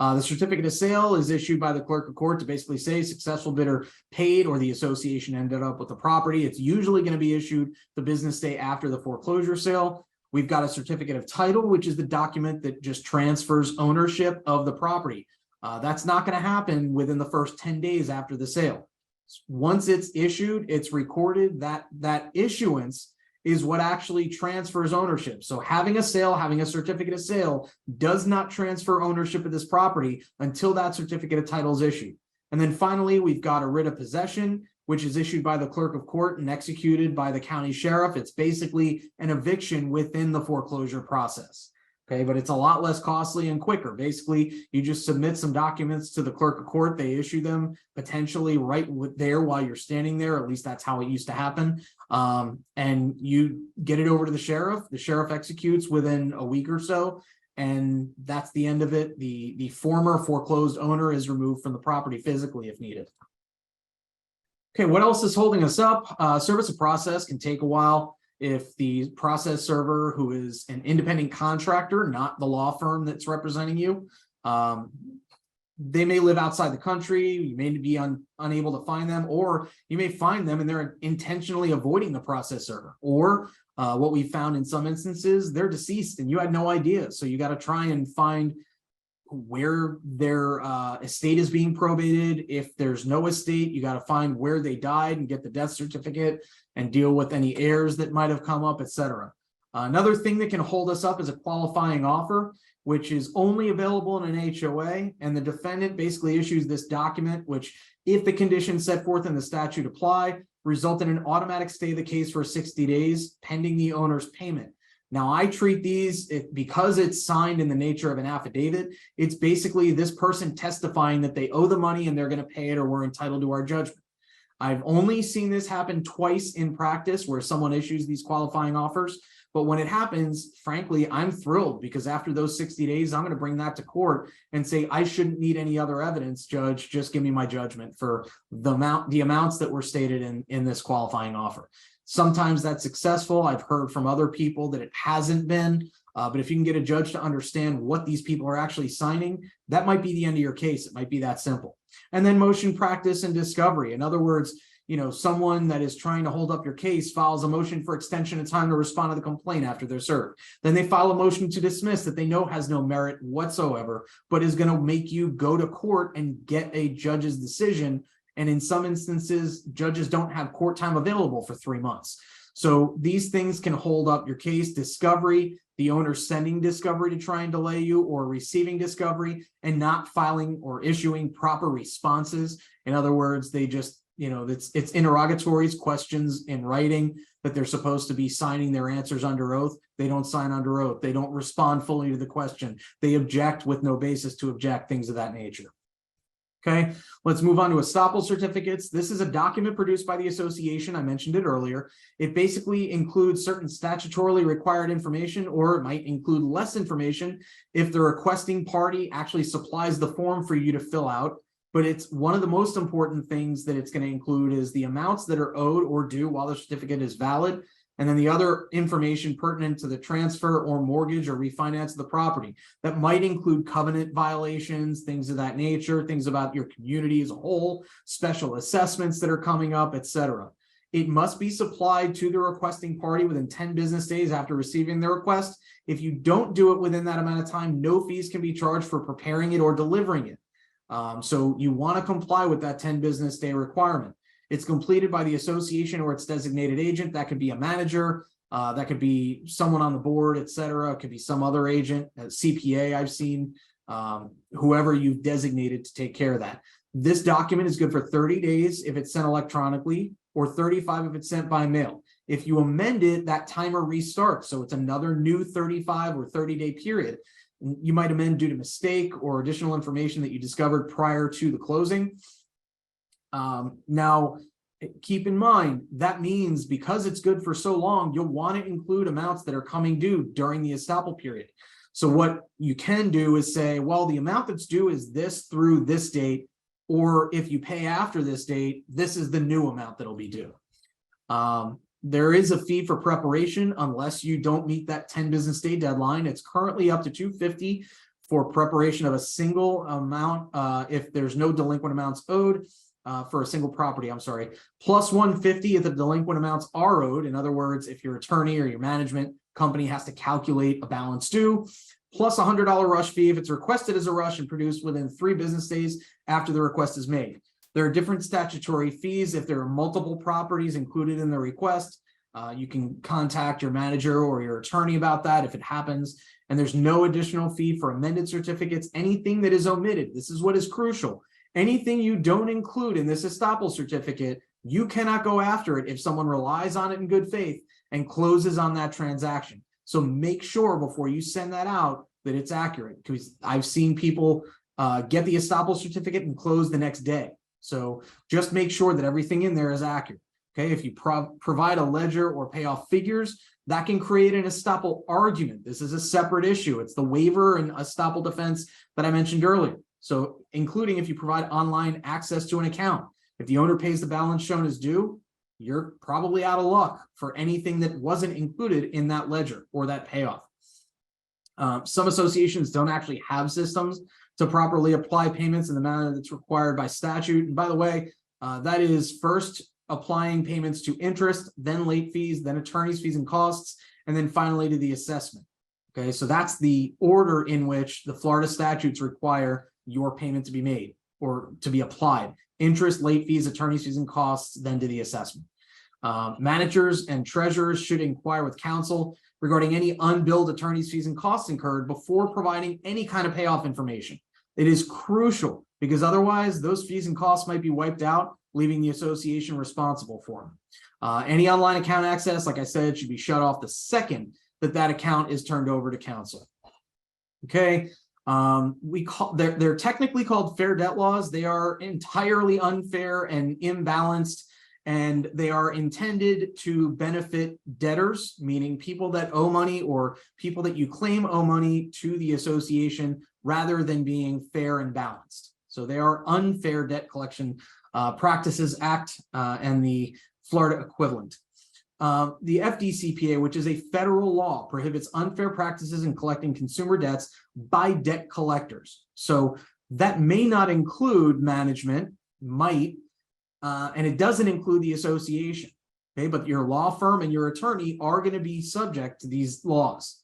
The certificate of sale is issued by the clerk of court to basically say successful bidder paid or the association ended up with the property. It's usually going to be issued the business day after the foreclosure sale. We've got a certificate of title, which is the document that just transfers ownership of the property. That's not going to happen within the first 10 days after the sale. Once it's issued, it's recorded. That issuance is what actually transfers ownership. So having a sale, having a certificate of sale does not transfer ownership of this property until that certificate of title is issued. And then finally, we've got a writ of possession, which is issued by the clerk of court and executed by the county sheriff. It's basically an eviction within the foreclosure process. Okay, but it's a lot less costly and quicker. Basically, you just submit some documents to the clerk of court. They issue them potentially right there while you're standing there. At least that's how it used to happen. And you get it over to the sheriff. The sheriff executes within a week or so. And that's the end of it. The former foreclosed owner is removed from the property physically if needed. Okay, what else is holding us up? Service of process can take a while. If the process server, who is an independent contractor, not the law firm that's representing you, they may live outside the country, you may be unable to find them, or you may find them and they're intentionally avoiding the process server. Or what we found in some instances, they're deceased and you had no idea. So you got to try and find where their estate is being probated. If there's no estate, you got to find where they died and get the death certificate and deal with any heirs that might have come up, etc. Another thing that can hold us up is a qualifying offer, which is only available in an HOA, and the defendant basically issues this document, which, if the conditions set forth in the statute apply, result in an automatic stay of the case for 60 days pending the owner's payment. Now, I treat these, because it's signed in the nature of an affidavit, it's basically this person testifying that they owe the money and they're going to pay it or we're entitled to our judgment. I've only seen this happen twice in practice where someone issues these qualifying offers. But when it happens, frankly, I'm thrilled because after those 60 days, I'm going to bring that to court and say, I shouldn't need any other evidence, Judge. Just give me my judgment for the amounts that were stated in this qualifying offer. Sometimes that's successful. I've heard from other people that it hasn't been. But if you can get a judge to understand what these people are actually signing, that might be the end of your case. It might be that simple. And then motion practice and discovery. In other words, someone that is trying to hold up your case files a motion for extension of time to respond to the complaint after they're served. Then they file a motion to dismiss that they know has no merit whatsoever, but is going to make you go to court and get a judge's decision. And in some instances, judges don't have court time available for 3 months. So these things can hold up your case. Discovery, the owner sending discovery to try and delay you, or receiving discovery and not filing or issuing proper responses. In other words, they just, it's interrogatories, questions in writing that they're supposed to be signing their answers under oath. They don't sign under oath. They don't respond fully to the question. They object with no basis to object, things of that nature. Okay, let's move on to estoppel certificates. This is a document produced by the association. I mentioned it earlier. It basically includes certain statutorily required information, or it might include less information if the requesting party actually supplies the form for you to fill out. But it's one of the most important things that it's going to include is the amounts that are owed or due while the certificate is valid. And then the other information pertinent to the transfer or mortgage or refinance of the property. That might include covenant violations, things of that nature, things about your community as a whole, special assessments that are coming up, etc. It must be supplied to the requesting party within 10 business days after receiving the request. If you don't do it within that amount of time, no fees can be charged for preparing it or delivering it. So you want to comply with that 10 business day requirement. It's completed by the association or its designated agent. That could be a manager, That could be someone on the board, et cetera. It could be some other agent, a CPA I've seen, whoever you've designated to take care of that. This document is good for 30 days if it's sent electronically, or 35 if it's sent by mail. If you amend it, that timer restarts. So it's another new 35 or 30-day period. You might amend due to mistake or additional information that you discovered prior to the closing. Now, keep in mind, that means because it's good for so long, you'll want to include amounts that are coming due during the estoppel period. So what you can do is say, well, the amount that's due is this through this date, or if you pay after this date, this is the new amount that'll be due. There is a fee for preparation unless you don't meet that 10 business day deadline. It's currently up to $250 for preparation of a single amount if there's no delinquent amounts owed. For a single property, I'm sorry, plus $150 if the delinquent amounts are owed. In other words, if your attorney or your management company has to calculate a balance due, plus $100 rush fee if it's requested as a rush and produced within 3 business days after the request is made. There are different statutory fees if there are multiple properties included in the request. You can contact your manager or your attorney about that if it happens. And there's no additional fee for amended certificates, anything that is omitted. This is what is crucial. Anything you don't include in this estoppel certificate, you cannot go after it if someone relies on it in good faith and closes on that transaction. So make sure before you send that out that it's accurate, because I've seen people get the estoppel certificate and close the next day. So just make sure that everything in there is accurate. Okay, if you provide a ledger or payoff figures, that can create an estoppel argument. This is a separate issue. It's the waiver and estoppel defense that I mentioned earlier. So including if you provide online access to an account, if the owner pays the balance shown as due, you're probably out of luck for anything that wasn't included in that ledger or that payoff. Some associations don't actually have systems to properly apply payments in the manner that's required by statute. And by the way, that is first applying payments to interest, then late fees, then attorney's fees and costs, and then finally to the assessment. Okay, so that's the order in which the Florida statutes require your payment to be made or to be applied. Interest, late fees, attorney's fees and costs, then to the assessment. Managers and treasurers should inquire with counsel regarding any unbilled attorney's fees and costs incurred before providing any kind of payoff information. It is crucial because otherwise those fees and costs might be wiped out, leaving the association responsible for them. Any online account access, like I said, should be shut off the second that account is turned over to counsel. Okay. They're technically called fair debt laws. They are entirely unfair and imbalanced, and they are intended to benefit debtors, meaning people that owe money or people that you claim owe money to the association, rather than being fair and balanced. So they are Unfair Debt Collection Practices Act and the Florida equivalent. The FDCPA, which is a federal law, prohibits unfair practices in collecting consumer debts by debt collectors. So that may not include management, might, and it doesn't include the association. Okay, but your law firm and your attorney are going to be subject to these laws.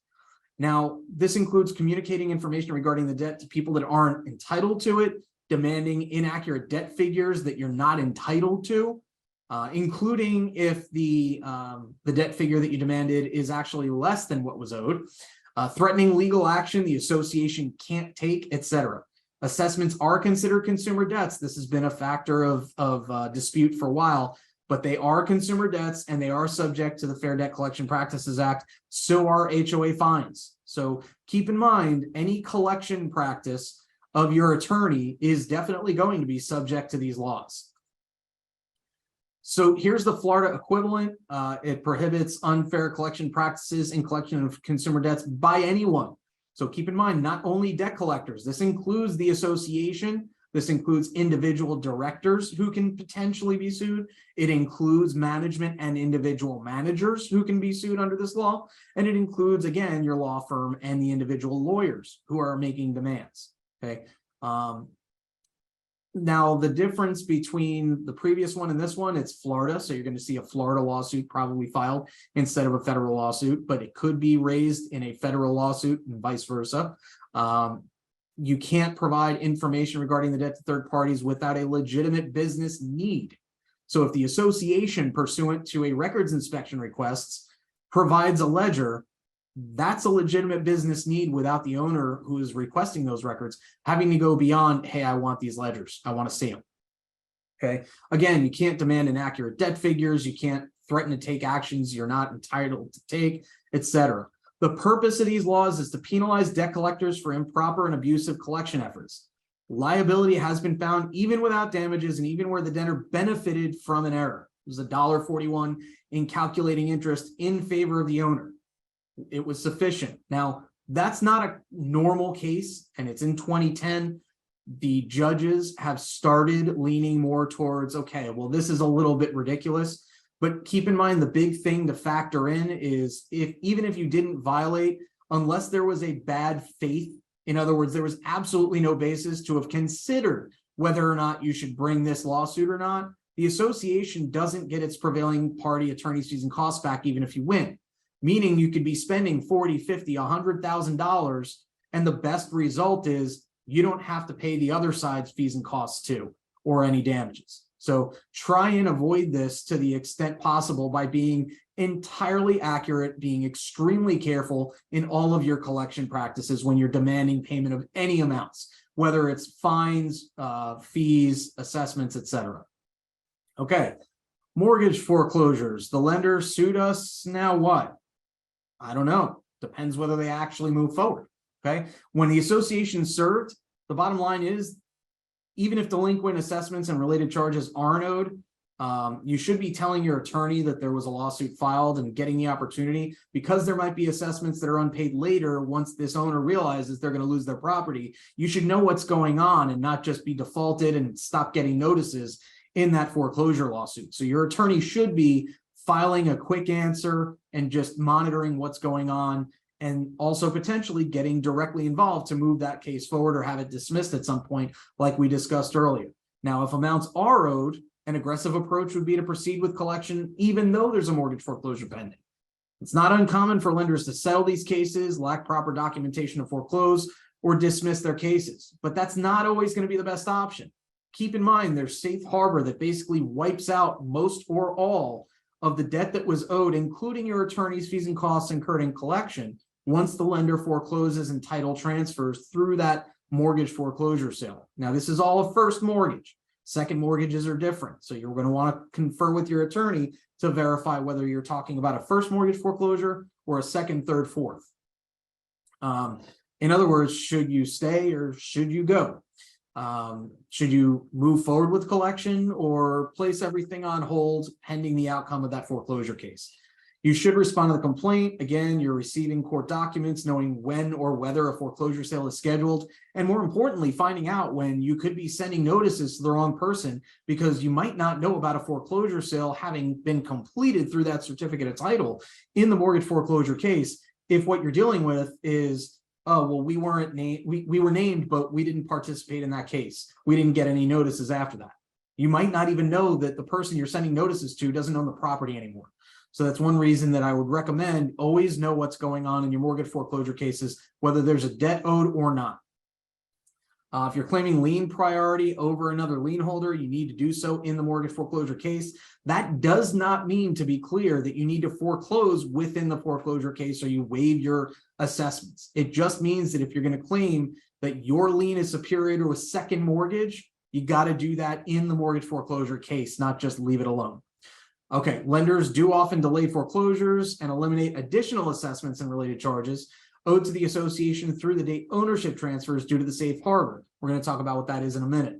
Now, this includes communicating information regarding the debt to people that aren't entitled to it, demanding inaccurate debt figures that you're not entitled to, including if the debt figure that you demanded is actually less than what was owed, threatening legal action the association can't take, etc. Assessments are considered consumer debts. This has been a factor of dispute for a while, but they are consumer debts and they are subject to the Fair Debt Collection Practices Act. So are HOA fines. So keep in mind, any collection practice of your attorney is definitely going to be subject to these laws. So here's the Florida equivalent. It prohibits unfair collection practices in collection of consumer debts by anyone. So keep in mind, not only debt collectors, this includes the association, this includes individual directors who can potentially be sued. It includes management and individual managers who can be sued under this law. And it includes, again, your law firm and the individual lawyers who are making demands. Okay. Now, the difference between the previous one and this one, it's Florida. So you're going to see a Florida lawsuit probably filed instead of a federal lawsuit, but it could be raised in a federal lawsuit and vice versa. You can't provide information regarding the debt to third parties without a legitimate business need. So if the association, pursuant to a records inspection requests, provides a ledger, that's a legitimate business need without the owner who is requesting those records having to go beyond, hey, I want these ledgers, I want to see them. Okay. Again, you can't demand inaccurate debt figures. You can't threaten to take actions you're not entitled to take, etc. The purpose of these laws is to penalize debt collectors for improper and abusive collection efforts. Liability has been found even without damages and even where the debtor benefited from an error. It was $1.41 in calculating interest in favor of the owner. It was sufficient. Now, that's not a normal case, and it's in 2010. The judges have started leaning more towards, okay, well, this is a little bit ridiculous, but keep in mind the big thing to factor in is even if you didn't violate, unless there was a bad faith, in other words, there was absolutely no basis to have considered whether or not you should bring this lawsuit or not, the association doesn't get its prevailing party attorney's fees and costs back even if you win, meaning you could be spending $40, $50, $100,000, and the best result is you don't have to pay the other side's fees and costs too, or any damages. So try and avoid this to the extent possible by being entirely accurate, being extremely careful in all of your collection practices when you're demanding payment of any amounts, whether it's fines, fees, assessments, etc. Okay, mortgage foreclosures. The lender sued us, now what? I don't know. Depends whether they actually move forward. Okay, when the association served, the bottom line is, even if delinquent assessments and related charges aren't owed, you should be telling your attorney that there was a lawsuit filed and getting the opportunity, because there might be assessments that are unpaid later once this owner realizes they're going to lose their property. You should know what's going on and not just be defaulted and stop getting notices in that foreclosure lawsuit. So your attorney should be filing a quick answer and just monitoring what's going on, and also potentially getting directly involved to move that case forward or have it dismissed at some point, like we discussed earlier. Now, if amounts are owed, an aggressive approach would be to proceed with collection, even though there's a mortgage foreclosure pending. It's not uncommon for lenders to settle these cases, lack proper documentation to foreclose, or dismiss their cases, but that's not always going to be the best option. Keep in mind, there's safe harbor that basically wipes out most or all of the debt that was owed, including your attorney's fees and costs incurred in collection, once the lender forecloses and title transfers through that mortgage foreclosure sale. Now, this is all a first mortgage. Second mortgages are different. So you're going to want to confer with your attorney to verify whether you're talking about a first mortgage foreclosure or a second, third, fourth. In other words, should you stay or should you go? Should you move forward with collection or place everything on hold pending the outcome of that foreclosure case? You should respond to the complaint. Again, you're receiving court documents, knowing when or whether a foreclosure sale is scheduled, and more importantly, finding out when you could be sending notices to the wrong person because you might not know about a foreclosure sale having been completed through that certificate of title in the mortgage foreclosure case. If what you're dealing with is, oh, well, we weren't named, we were named, but we didn't participate in that case. We didn't get any notices after that. You might not even know that the person you're sending notices to doesn't own the property anymore. So that's one reason that I would recommend always know what's going on in your mortgage foreclosure cases, whether there's a debt owed or not. If you're claiming lien priority over another lien holder, you need to do so in the mortgage foreclosure case. That does not mean, to be clear, that you need to foreclose within the foreclosure case or you waive your assessments. It just means that if you're going to claim that your lien is superior to a second mortgage, you got to do that in the mortgage foreclosure case, not just leave it alone. Okay, lenders do often delay foreclosures and eliminate additional assessments and related charges owed to the association through the date ownership transfers due to the safe harbor. We're going to talk about what that is in a minute.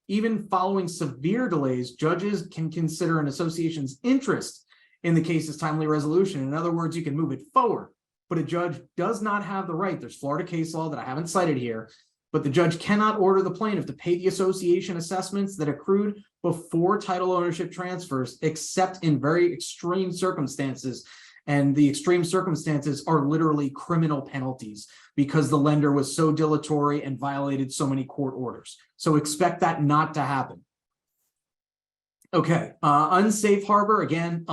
Even following severe delays, judges can consider an association's interest in the case's timely resolution. In other words, you can move it forward, but a judge does not have the right. There's Florida case law that I haven't cited here, but the judge cannot order the plaintiff to pay the association assessments that accrued before title ownership transfers, except in very extreme circumstances. And the extreme circumstances are literally criminal penalties because the lender was so dilatory and violated so many court orders. So expect that not to happen. Okay, unsafe harbor, again,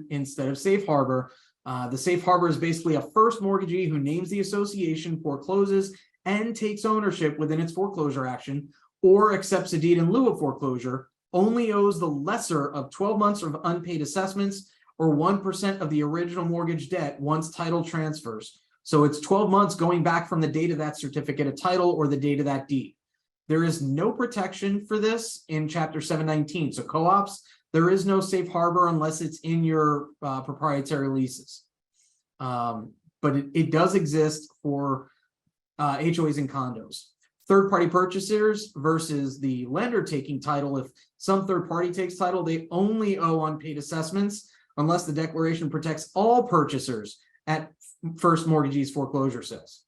instead of safe harbor. The safe harbor is basically a first mortgagee who names the association, forecloses, and takes ownership within its foreclosure action, or accepts a deed in lieu of foreclosure, only owes the lesser of 12 months of unpaid assessments, or 1% of the original mortgage debt once title transfers. So it's 12 months going back from the date of that certificate of title or the date of that deed. There is no protection for this in Chapter 719. So co-ops, there is no safe harbor unless it's in your proprietary leases. But it does exist for HOAs and condos. Third-party purchasers versus the lender taking title. If some third party takes title, they only owe unpaid assessments unless the declaration protects all purchasers at first mortgagee's foreclosure sales.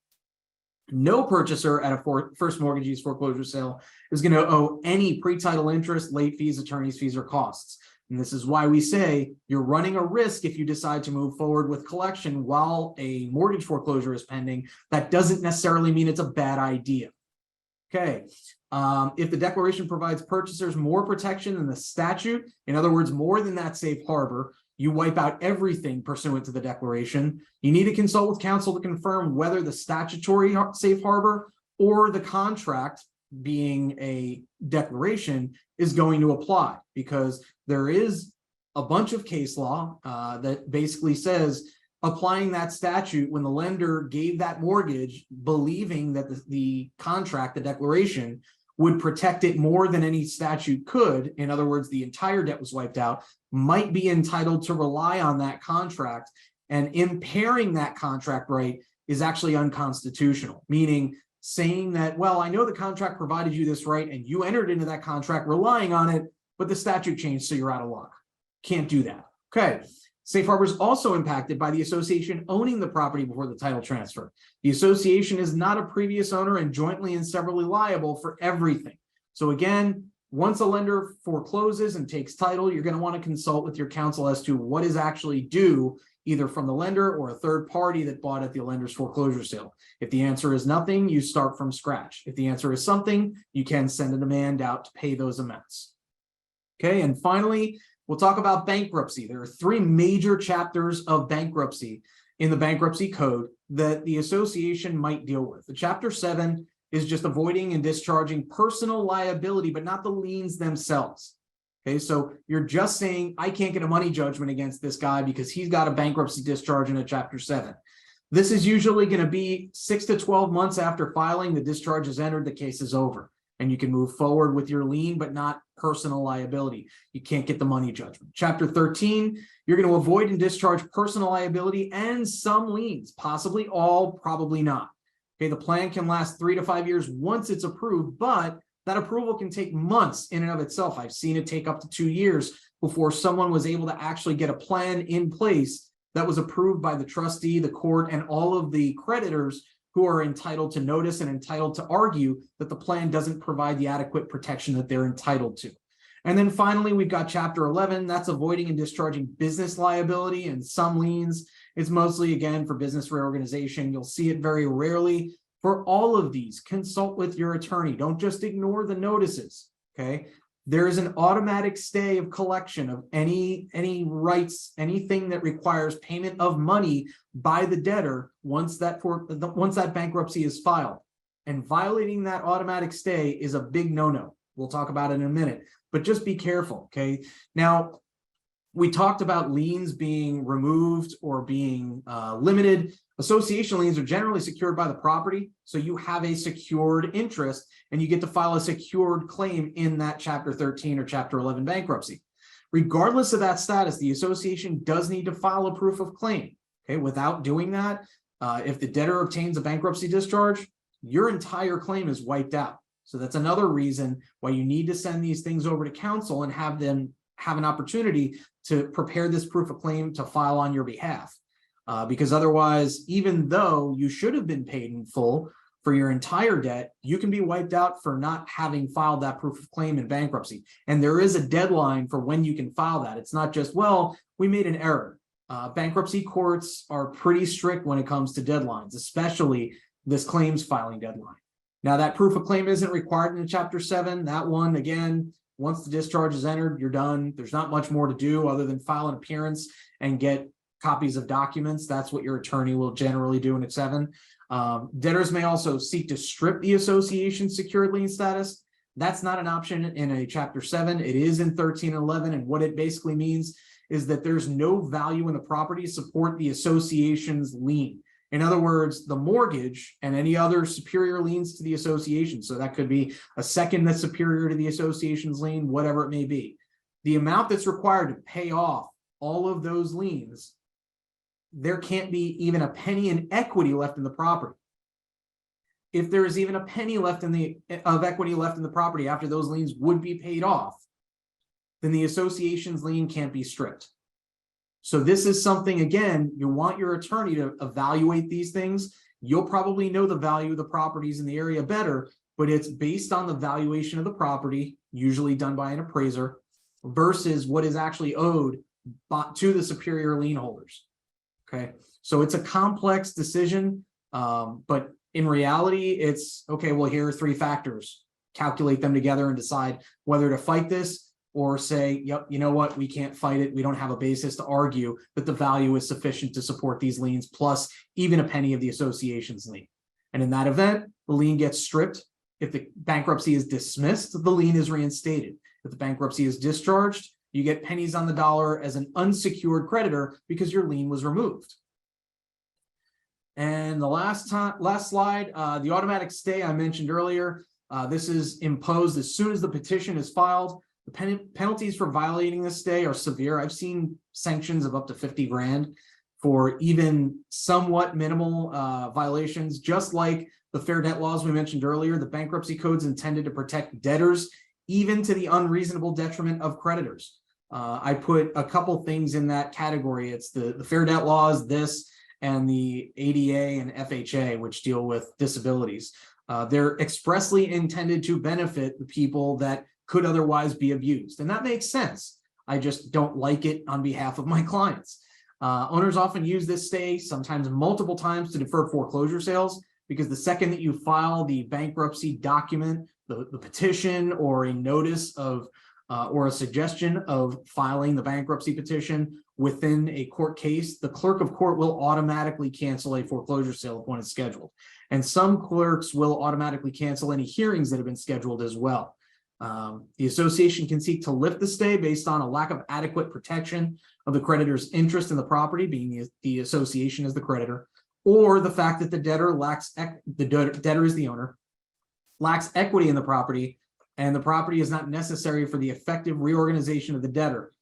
No purchaser at a first mortgagee's foreclosure sale is going to owe any pre-title interest, late fees, attorney's fees, or costs. And this is why we say you're running a risk if you decide to move forward with collection while a mortgage foreclosure is pending. That doesn't necessarily mean it's a bad idea. Okay. If the declaration provides purchasers more protection than the statute, in other words, more than that safe harbor, you wipe out everything pursuant to the declaration. You need to consult with counsel to confirm whether the statutory safe harbor or the contract, being a declaration, is going to apply, because there is a bunch of case law that basically says applying that statute when the lender gave that mortgage, believing that the contract, the declaration, would protect it more than any statute could. In other words, the entire debt was wiped out, might be entitled to rely on that contract, and impairing that contract right is actually unconstitutional, meaning saying that, well, I know the contract provided you this right and you entered into that contract relying on it, but the statute changed, so you're out of luck. Can't do that. Okay. Safe harbor is also impacted by the association owning the property before the title transfer. The association is not a previous owner and jointly and severally liable for everything. So again, once a lender forecloses and takes title, you're going to want to consult with your counsel as to what is actually due, either from the lender or a third party that bought at the lender's foreclosure sale. If the answer is nothing, you start from scratch. If the answer is something, you can send a demand out to pay those amounts. Okay, and finally, we'll talk about bankruptcy. There are 3 major chapters of bankruptcy in the bankruptcy code that the association might deal with. The Chapter 7 is just avoiding and discharging personal liability, but not the liens themselves. Okay, so you're just saying, I can't get a money judgment against this guy because he's got a bankruptcy discharge in a Chapter 7. This is usually going to be 6 to 12 months after filing. The discharge is entered, the case is over, and you can move forward with your lien, but not personal liability. You can't get the money judgment. Chapter 13, you're going to avoid and discharge personal liability and some liens, possibly all, probably not. Okay, the plan can last 3 to 5 years once it's approved, but that approval can take months in and of itself. I've seen it take up to 2 years before someone was able to actually get a plan in place that was approved by the trustee, the court, and all of the creditors who are entitled to notice and entitled to argue that the plan doesn't provide the adequate protection that they're entitled to. And then finally, we've got Chapter 11. That's avoiding and discharging business liability and some liens. It's mostly, again, for business reorganization. You'll see it very rarely. For all of these, consult with your attorney. Don't just ignore the notices, okay? There is an automatic stay of collection of any rights, anything that requires payment of money by the debtor once that bankruptcy is filed. And violating that automatic stay is a big no-no. We'll talk about it in a minute, but just be careful, okay? Now, we talked about liens being removed or being limited. Association liens are generally secured by the property, so you have a secured interest and you get to file a secured claim in that Chapter 13 or Chapter 11 bankruptcy. Regardless of that status, the association does need to file a proof of claim. Okay, without doing that, if the debtor obtains a bankruptcy discharge, your entire claim is wiped out. So that's another reason why you need to send these things over to counsel and have them have an opportunity to prepare this proof of claim to file on your behalf. Because otherwise, even though you should have been paid in full for your entire debt, you can be wiped out for not having filed that proof of claim in bankruptcy. And there is a deadline for when you can file that. It's not just, well, we made an error. Bankruptcy courts are pretty strict when it comes to deadlines, especially this claims filing deadline. Now, that proof of claim isn't required in Chapter 7. That one, again, once the discharge is entered, you're done. There's not much more to do other than file an appearance and get copies of documents. That's what your attorney will generally do in a 7. Debtors may also seek to strip the association's secured lien status. That's not an option in a Chapter 7. It is in 13 and 11. And what it basically means is that there's no value in the property to support the association's lien. In other words, the mortgage and any other superior liens to the association. So that could be a second that's superior to the association's lien, whatever it may be. The amount that's required to pay off all of those liens, there can't be even a penny in equity left in the property. If there is even a penny left of equity left in the property after those liens would be paid off, then the association's lien can't be stripped. So this is something, again, you want your attorney to evaluate these things. You'll probably know the value of the properties in the area better, but it's based on the valuation of the property, usually done by an appraiser, versus what is actually owed to the superior lien holders. Okay, so it's a complex decision, but in reality, it's okay. Well, here are three factors. Calculate them together and decide whether to fight this or say, yep, you know what, we can't fight it. We don't have a basis to argue that the value is sufficient to support these liens, plus even a penny of the association's lien. And in that event, the lien gets stripped. If the bankruptcy is dismissed, the lien is reinstated. If the bankruptcy is discharged, you get pennies on the dollar as an unsecured creditor because your lien was removed. And the last slide, the automatic stay I mentioned earlier, this is imposed as soon as the petition is filed. The penalties for violating this stay are severe. I've seen sanctions of up to 50 grand for even somewhat minimal violations. Just like the fair debt laws we mentioned earlier, the bankruptcy code is intended to protect debtors, even to the unreasonable detriment of creditors. I put a couple things in that category. It's the fair debt laws, this, and the ADA and FHA, which deal with disabilities. They're expressly intended to benefit the people that could otherwise be abused. And that makes sense. I just don't like it on behalf of my clients. Owners often use this stay, sometimes multiple times, to defer foreclosure sales, because the second that you file the bankruptcy document, the petition, or a notice of or a suggestion of filing the bankruptcy petition within a court case, the clerk of court will automatically cancel a foreclosure sale when it's scheduled. And some clerks will automatically cancel any hearings that have been scheduled as well. The association can seek to lift the stay based on a lack of adequate protection of the creditor's interest in the property, being the association as the creditor, or the fact that the debtor debtor is the owner, lacks equity in the property, and the property is not necessary for the effective reorganization of the debtor.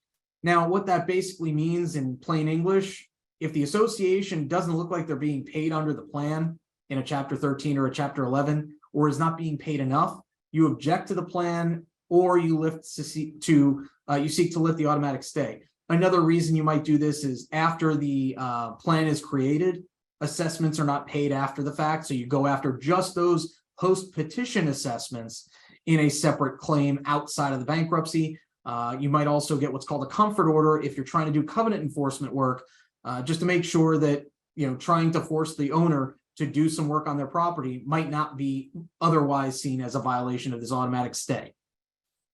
Now, what that basically means in plain English, if the association doesn't look like they're being paid under the plan in a Chapter 13 or a Chapter 11, or is not being paid enough, you object to the plan, or you seek to lift the automatic stay. Another reason you might do this is after the plan is created, assessments are not paid after the fact, so you go after just those post-petition assessments in a separate claim outside of the bankruptcy. You might also get what's called a comfort order if you're trying to do covenant enforcement work, just to make sure that, trying to force the owner to do some work on their property might not be otherwise seen as a violation of this automatic stay.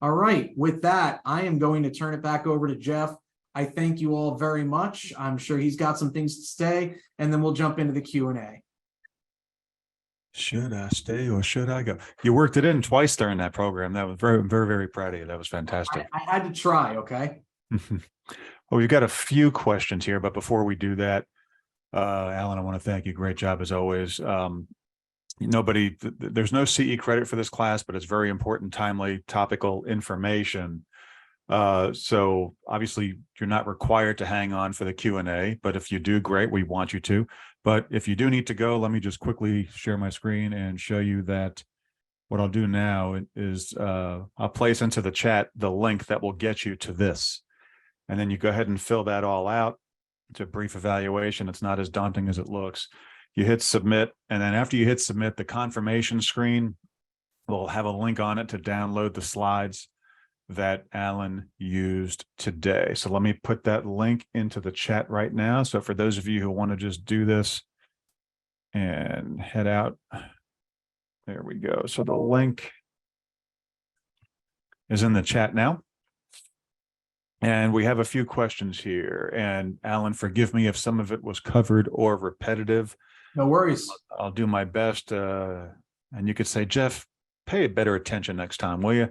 All right, with that, I am going to turn it back over to Jeff. I thank you all very much. I'm sure he's got some things to say, and then we'll jump into the Q&A. Should I stay or should I go? You worked it in twice during that program. That was very, very, very proud of you. That was fantastic. I had to try, okay? Well, we've got a few questions here, but before we do that, Alan, I want to thank you. Great job as always. There's no CE credit for this class, but it's very important, timely, topical information. So obviously you're not required to hang on for the Q&A, but if you do, great, we want you to. But if you do need to go, let me just quickly share my screen and show you that what I'll do now is I'll place into the chat the link that will get you to this. And then you go ahead and fill that all out. It's a brief evaluation. It's not as daunting as it looks. You hit submit, and then after you hit submit, the confirmation screen will have a link on it to download the slides that Alan used today. So let me put that link into the chat right now. So for those of you who want to just do this and head out, there we go. So the link is in the chat now. And we have a few questions here. And Alan, forgive me if some of it was covered or repetitive. No worries. I'll do my best. And you could say, Jeff, pay better attention next time, will you?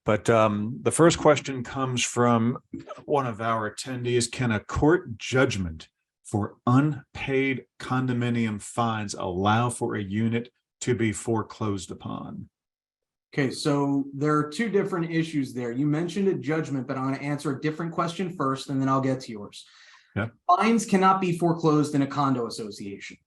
But the first question comes from one of our attendees. Can a court judgment for unpaid condominium fines allow for a unit to be foreclosed upon? Okay, so there are two different issues there. You mentioned a judgment, but I'm going to answer a different question first, and then I'll get to yours. Yeah. Fines cannot be foreclosed in a condo association.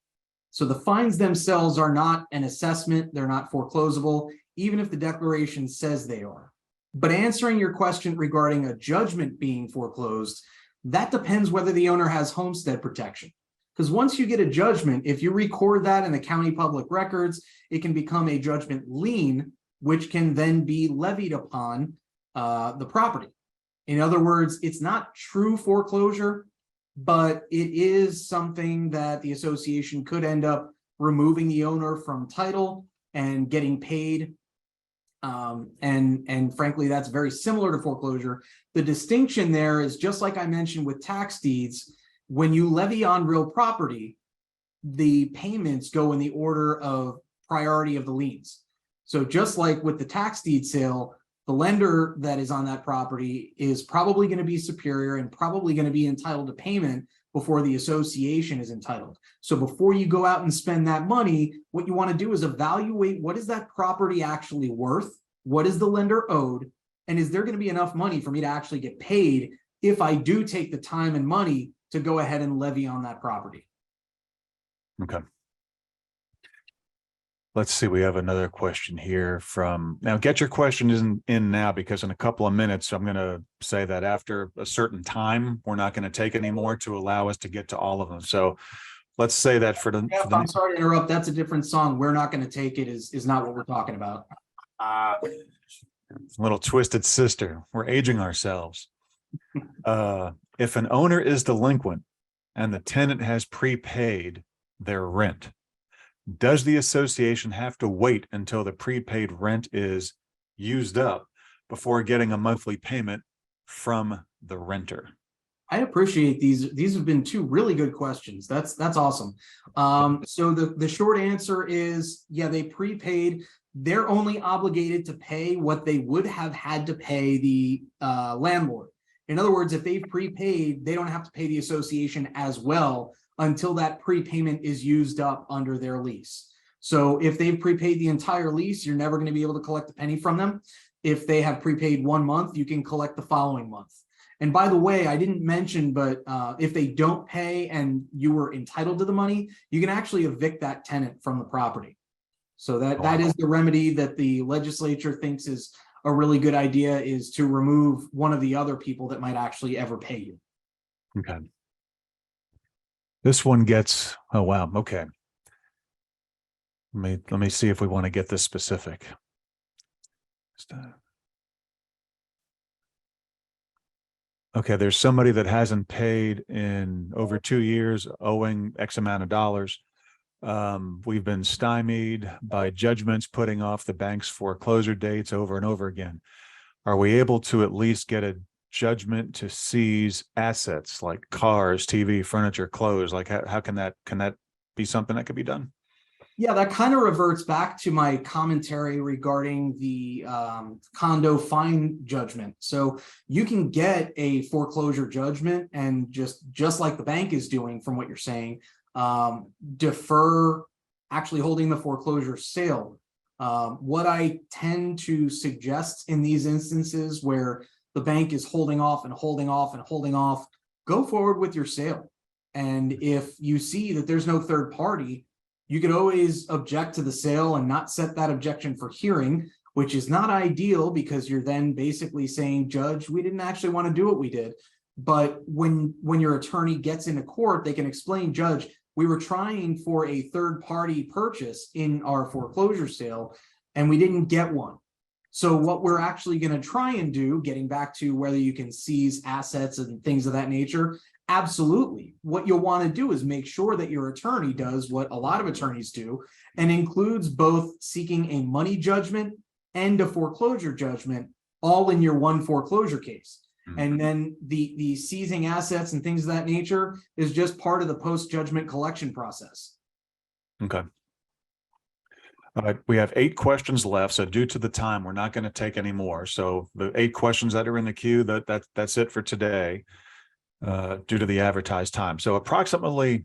So the fines themselves are not an assessment. They're not foreclosable, even if the declaration says they are. But answering your question regarding a judgment being foreclosed, that depends whether the owner has homestead protection. Because once you get a judgment, if you record that in the county public records, it can become a judgment lien, which can then be levied upon the property. In other words, it's not true foreclosure, but it is something that the association could end up removing the owner from title and getting paid. And frankly, that's very similar to foreclosure. The distinction there is just like I mentioned with tax deeds, when you levy on real property, the payments go in the order of priority of the liens. So just like with the tax deed sale, the lender that is on that property is probably going to be superior and probably going to be entitled to payment before the association is entitled. So before you go out and spend that money, what you want to do is evaluate what is that property actually worth, what is the lender owed, and is there going to be enough money for me to actually get paid if I do take the time and money to go ahead and levy on that property. Okay. Let's see, we have another question here from, now get your question in now, because in a couple of minutes, I'm going to say that after a certain time, we're not going to take any more to allow us to get to all of them. So let's say that for the, I'm sorry to interrupt. That's a different song. We're not going to take it is not what we're talking about. Little Twisted Sister, we're aging ourselves. If an owner is delinquent and the tenant has prepaid their rent, does the association have to wait until the prepaid rent is used up before getting a monthly payment from the renter? I appreciate these. These have been two really good questions. That's awesome. So the short answer is, yeah, they prepaid. They're only obligated to pay what they would have had to pay the landlord. In other words, if they've prepaid, they don't have to pay the association as well until that prepayment is used up under their lease. So if they've prepaid the entire lease, you're never going to be able to collect a penny from them. If they have prepaid 1 month, you can collect the following month. And by the way, I didn't mention, but if they don't pay and you were entitled to the money, you can actually evict that tenant from the property. So that is the remedy that the legislature thinks is a really good idea, is to remove one of the other people that might actually ever pay you. Okay. This one gets, oh, wow. Okay. Let me see if we want to get this specific. Okay, there's somebody that hasn't paid in over 2 years, owing X amount of dollars. We've been stymied by judgments putting off the bank's foreclosure dates over and over again. Are we able to at least get a judgment to seize assets like cars, TV, furniture, clothes? Like how can that be something that could be done? Yeah, that kind of reverts back to my commentary regarding the condo fine judgment. So you can get a foreclosure judgment and just like the bank is doing, from what you're saying, defer actually holding the foreclosure sale. What I tend to suggest in these instances where the bank is holding off and holding off and holding off, go forward with your sale. And if you see that there's no third party, you could always object to the sale and not set that objection for hearing, which is not ideal because you're then basically saying, Judge, we didn't actually want to do what we did. But when your attorney gets into court, they can explain, Judge, we were trying for a third party purchase in our foreclosure sale and we didn't get one. So what we're actually going to try and do, getting back to whether you can seize assets and things of that nature, absolutely. What you'll want to do is make sure that your attorney does what a lot of attorneys do and includes both seeking a money judgment and a foreclosure judgment all in your one foreclosure case. Mm-hmm. And then the seizing assets and things of that nature is just part of the post-judgment collection process. Okay. All right, we have 8 questions left. So due to the time, we're not going to take any more. So the 8 questions that are in the queue, that's it for today, due to the advertised time. So approximately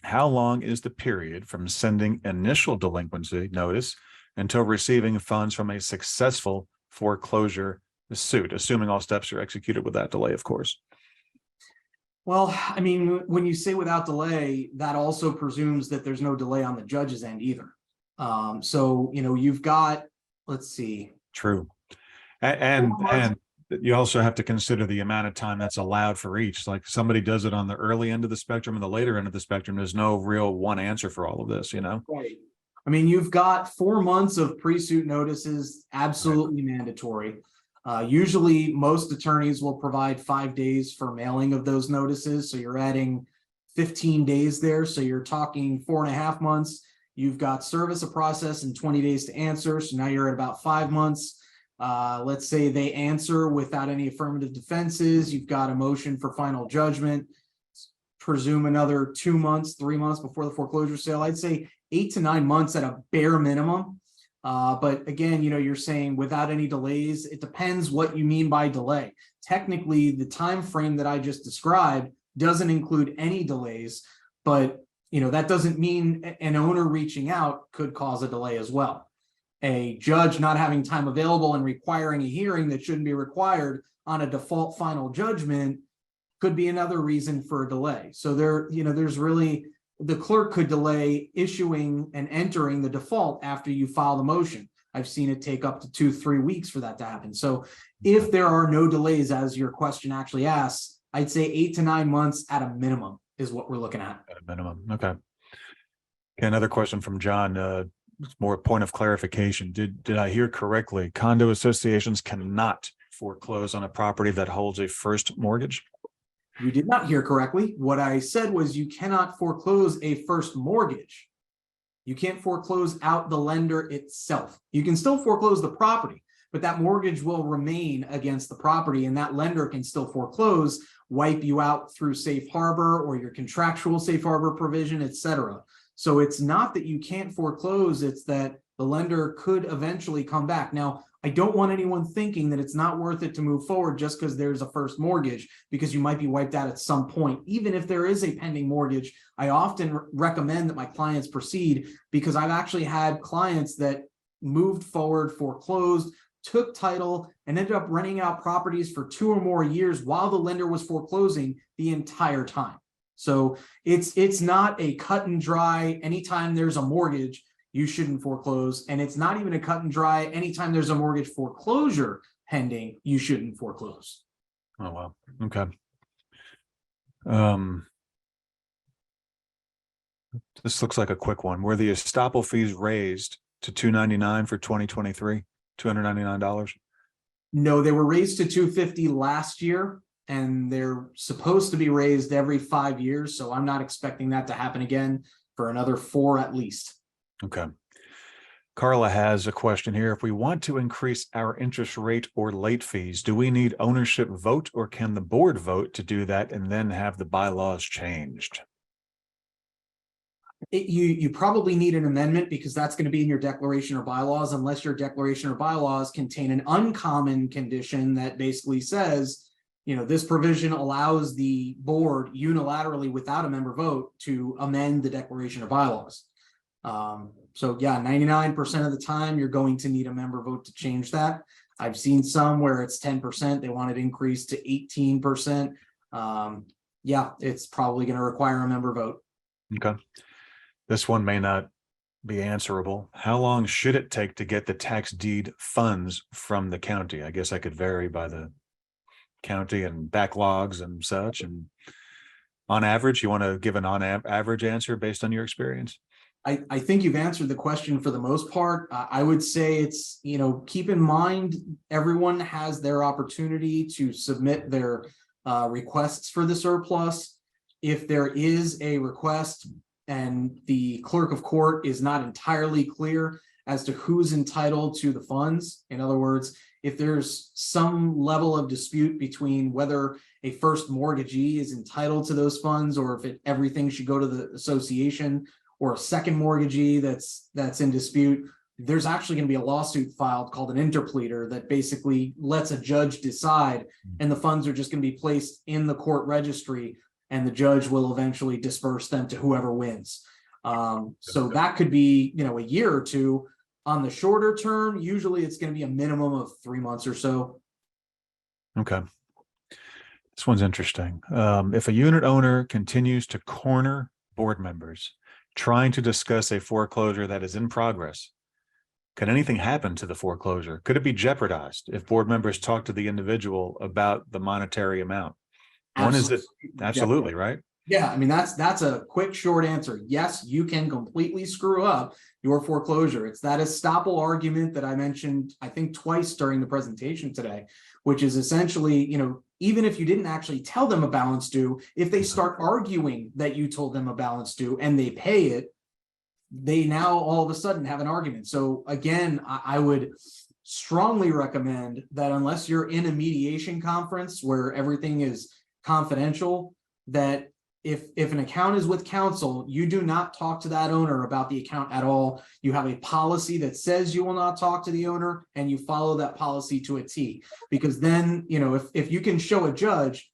how long is the period from sending initial delinquency notice until receiving funds from a successful foreclosure suit, assuming all steps are executed without delay, of course? Well, I mean, when you say without delay, that also presumes that there's no delay on the judge's end either. So, you've got, let's see. True. 4 months. And you also have to consider the amount of time that's allowed for each. Like somebody does it on the early end of the spectrum and the later end of the spectrum. There's no real one answer for all of this, Right. I mean, you've got 4 months of pre-suit notices, absolutely mandatory. Usually most attorneys will provide 5 days for mailing of those notices. So you're adding 15 days there. So you're talking 4.5 months. You've got service of process and 20 days to answer. So now you're at about 5 months. Let's say they answer without any affirmative defenses. You've got a motion for final judgment. Presume another 2 months, 3 months before the foreclosure sale. I'd say 8 to 9 months at a bare minimum. But again, you're saying without any delays. It depends what you mean by delay. Technically, the time frame that I just described doesn't include any delays, but that doesn't mean an owner reaching out could cause a delay as well. A judge not having time available and requiring a hearing that shouldn't be required on a default final judgment could be another reason for a delay. So there's really, the clerk could delay issuing and entering the default after you file the motion. I've seen it take up to 2-3 weeks for that to happen. So if there are no delays, as your question actually asks, I'd say 8 to 9 months at a minimum is what we're looking at. At a minimum. Okay. Another question from John. It's more a point of clarification. Did I hear correctly? Condo associations cannot foreclose on a property that holds a first mortgage? You did not hear correctly. What I said was you cannot foreclose a first mortgage. You can't foreclose out the lender itself. You can still foreclose the property, but that mortgage will remain against the property, and that lender can still foreclose, wipe you out through safe harbor or your contractual safe harbor provision, etc. So it's not that you can't foreclose, it's that the lender could eventually come back. Now, I don't want anyone thinking that it's not worth it to move forward just because there's a first mortgage, because you might be wiped out at some point. Even if there is a pending mortgage, I often recommend that my clients proceed, because I've actually had clients that moved forward, foreclosed, took title, and ended up renting out properties for 2 or more years while the lender was foreclosing the entire time. So it's not a cut and dry, anytime there's a mortgage, you shouldn't foreclose. And it's not even a cut and dry, anytime there's a mortgage foreclosure pending, you shouldn't foreclose. Oh, wow. Okay. This looks like a quick one. Were the estoppel fees raised to $299 for 2023? $299? No, they were raised to $250 last year, and they're supposed to be raised every 5 years. So I'm not expecting that to happen again for another 4 at least. Okay. Carla has a question here. If we want to increase our interest rate or late fees, do we need ownership vote, or can the board vote to do that and then have the bylaws changed? You probably need an amendment, because that's going to be in your declaration or bylaws, unless your declaration or bylaws contain an uncommon condition that basically says, this provision allows the board unilaterally without a member vote to amend the declaration or bylaws. So yeah, 99% of the time you're going to need a member vote to change that. I've seen some where it's 10%, they want it increased to 18%. Yeah, it's probably going to require a member vote. Okay. This one may not be answerable. How long should it take to get the tax deed funds from the county? I guess I could vary by the county and backlogs and such. And on average, you want to give an average answer based on your experience? I think you've answered the question for the most part. I would say it's, keep in mind, everyone has their opportunity to submit their requests for the surplus. If there is a request and the clerk of court is not entirely clear as to who's entitled to the funds, in other words, if there's some level of dispute between whether a first mortgagee is entitled to those funds, or if everything should go to the association, or a second mortgagee that's in dispute, there's actually going to be a lawsuit filed called an interpleader that basically lets a judge decide, and the funds are just going to be placed in the court registry, and the judge will eventually disperse them to whoever wins. So that could be, a year or two. On the shorter term, usually it's going to be a minimum of 3 months or so. Okay. This one's interesting. If a unit owner continues to corner board members trying to discuss a foreclosure that is in progress, can anything happen to the foreclosure? Could it be jeopardized if board members talk to the individual about the monetary amount? One is it absolutely right? Yeah, I mean, that's a quick, short answer. Yes, you can completely screw up your foreclosure. It's that estoppel argument that I mentioned, I think, twice during the presentation today, which is essentially, even if you didn't actually tell them a balance due, if they start arguing that you told them a balance due and they pay it, they now all of a sudden have an argument. So again, I would strongly recommend that unless you're in a mediation conference where everything is confidential, that if an account is with counsel, you do not talk to that owner about the account at all. You have a policy that says you will not talk to the owner, and you follow that policy to a T. Because then, if you can show a judge,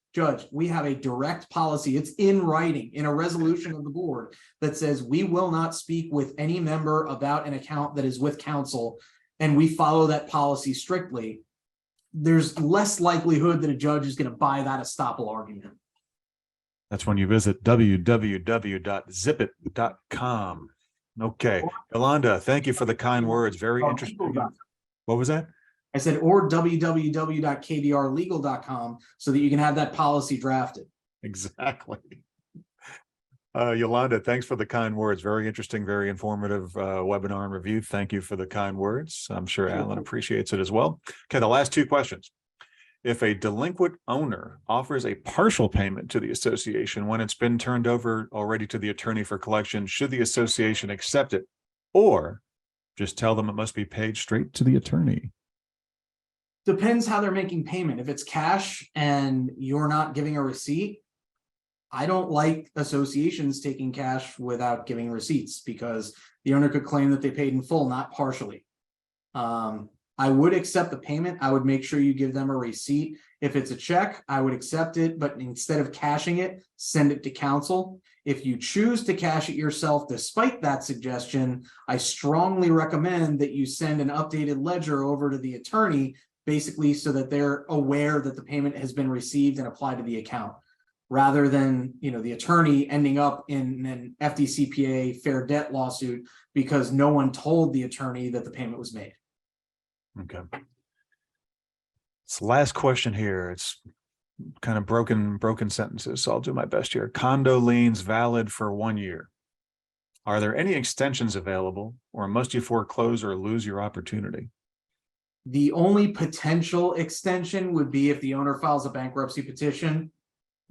we have a direct policy, it's in writing, in a resolution of the board that says we will not speak with any member about an account that is with counsel, and we follow that policy strictly, there's less likelihood that a judge is going to buy that estoppel argument. That's when you visit www.zipit.com. Okay. Yolanda, thank you for the kind words. Very interesting. What was that? I said, or www.kbrlegal.com so that you can have that policy drafted. Exactly. Yolanda, thanks for the kind words. Very interesting, very informative webinar and review. Thank you for the kind words. I'm sure Alan appreciates it as well. Okay, the last two questions. If a delinquent owner offers a partial payment to the association when it's been turned over already to the attorney for collection, should the association accept it or just tell them it must be paid straight to the attorney? Depends how they're making payment. If it's cash and you're not giving a receipt, I don't like associations taking cash without giving receipts because the owner could claim that they paid in full, not partially. I would accept the payment. I would make sure you give them a receipt. If it's a check, I would accept it, but instead of cashing it, send it to counsel. If you choose to cash it yourself, despite that suggestion, I strongly recommend that you send an updated ledger over to the attorney, basically so that they're aware that the payment has been received and applied to the account, rather than, the attorney ending up in an FDCPA fair debt lawsuit because no one told the attorney that the payment was made. Okay. It's the last question here. It's kind of broken sentences, so I'll do my best here. Condo liens valid for 1 year. Are there any extensions available, or must you foreclose or lose your opportunity? The only potential extension would be if the owner files a bankruptcy petition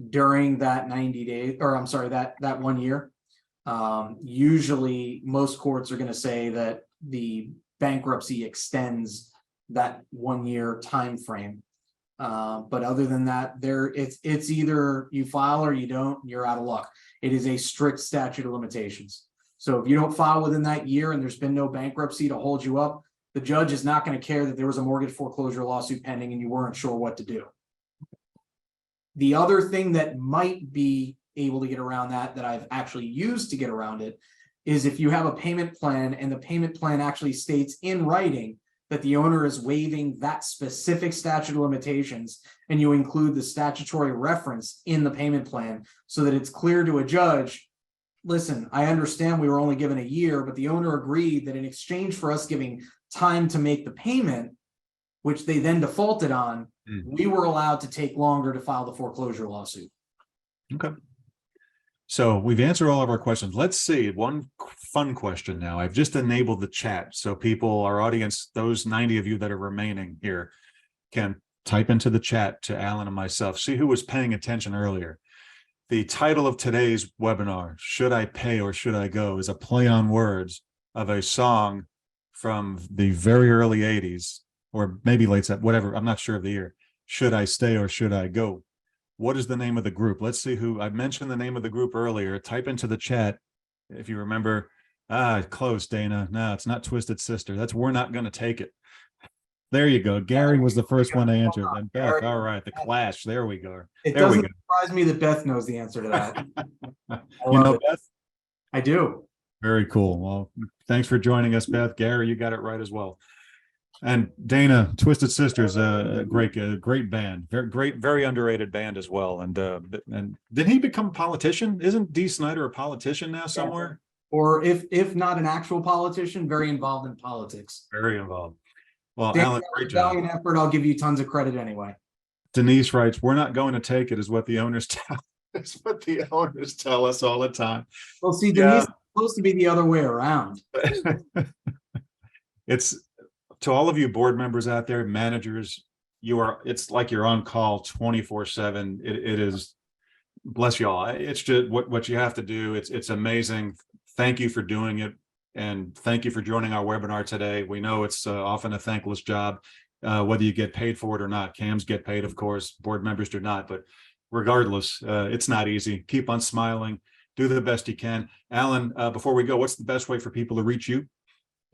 during that 90 days, or I'm sorry, that 1 year. Usually most courts are going to say that the bankruptcy extends that 1 year time frame. But other than that, it's either you file or you don't, you're out of luck. It is a strict statute of limitations. So if you don't file within that year and there's been no bankruptcy to hold you up, the judge is not going to care that there was a mortgage foreclosure lawsuit pending and you weren't sure what to do. The other thing that might be able to get around that I've actually used to get around it is if you have a payment plan and the payment plan actually states in writing that the owner is waiving that specific statute of limitations, and you include the statutory reference in the payment plan so that it's clear to a judge, listen, I understand we were only given a year, but the owner agreed that in exchange for us giving time to make the payment, which they then defaulted on, we were allowed to take longer to file the foreclosure lawsuit. Okay. So we've answered all of our questions. Let's see, one fun question now. I've just enabled the chat. So people, our audience, those 90 of you that are remaining here can type into the chat to Alan and myself. See who was paying attention earlier. The title of today's webinar, Should I Pay or Should I Go, is a play on words of a song from the very early 80s, or maybe late, whatever, I'm not sure of the year. Should I Stay or Should I Go? What is the name of the group? Let's see who, I mentioned the name of the group earlier. Type into the chat if you remember, close, Dana. No, it's not Twisted Sister. That's We're Not Gonna Take It. There you go. Gary was the first one to answer. Then Beth. All right, The Clash. There we go. It There we doesn't go. surprise me that Beth knows the answer to that. You know it. Beth? I do. Very cool. Well, thanks for joining us, Beth. Gary, you got it right as well. And Dana, Twisted Sisters, a great band, very great, very underrated band as well. And did he become a politician? Isn't Dee Snider a politician now somewhere? Or if not an actual politician, very involved in politics. Very involved. Well, Dan, Alan, great job. Valiant effort. I'll give you tons of credit anyway. Denise writes, "We're not going to take it," is what the owners tell. It's what the owners tell us all the time. Well, see, Denise, it's supposed to be the other way around. It's to all of you board members out there, managers, it's like you're on call 24/7. It is, bless y'all. It's just what you have to do. It's amazing. Thank you for doing it. And thank you for joining our webinar today. We know it's often a thankless job, whether you get paid for it or not. CAMs get paid, of course, board members do not, but regardless, it's not easy. Keep on smiling, do the best you can. Alan, before we go, what's the best way for people to reach you?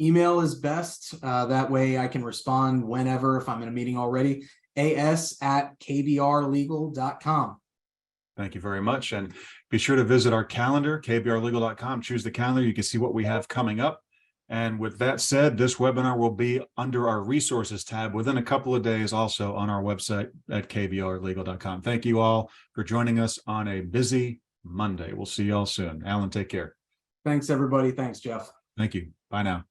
Email is best. That way I can respond whenever, if I'm in a meeting already. as@kbrlegal.com. Thank you very much. And be sure to visit our calendar, kbrlegal.com. Choose the calendar. You can see what we have coming up. And with that said, this webinar will be under our resources tab within a couple of days, also on our website at kbrlegal.com. Thank you all for joining us on a busy Monday. We'll see you all soon. Alan, take care. Thanks, everybody. Thanks, Jeff. Thank you. Bye now.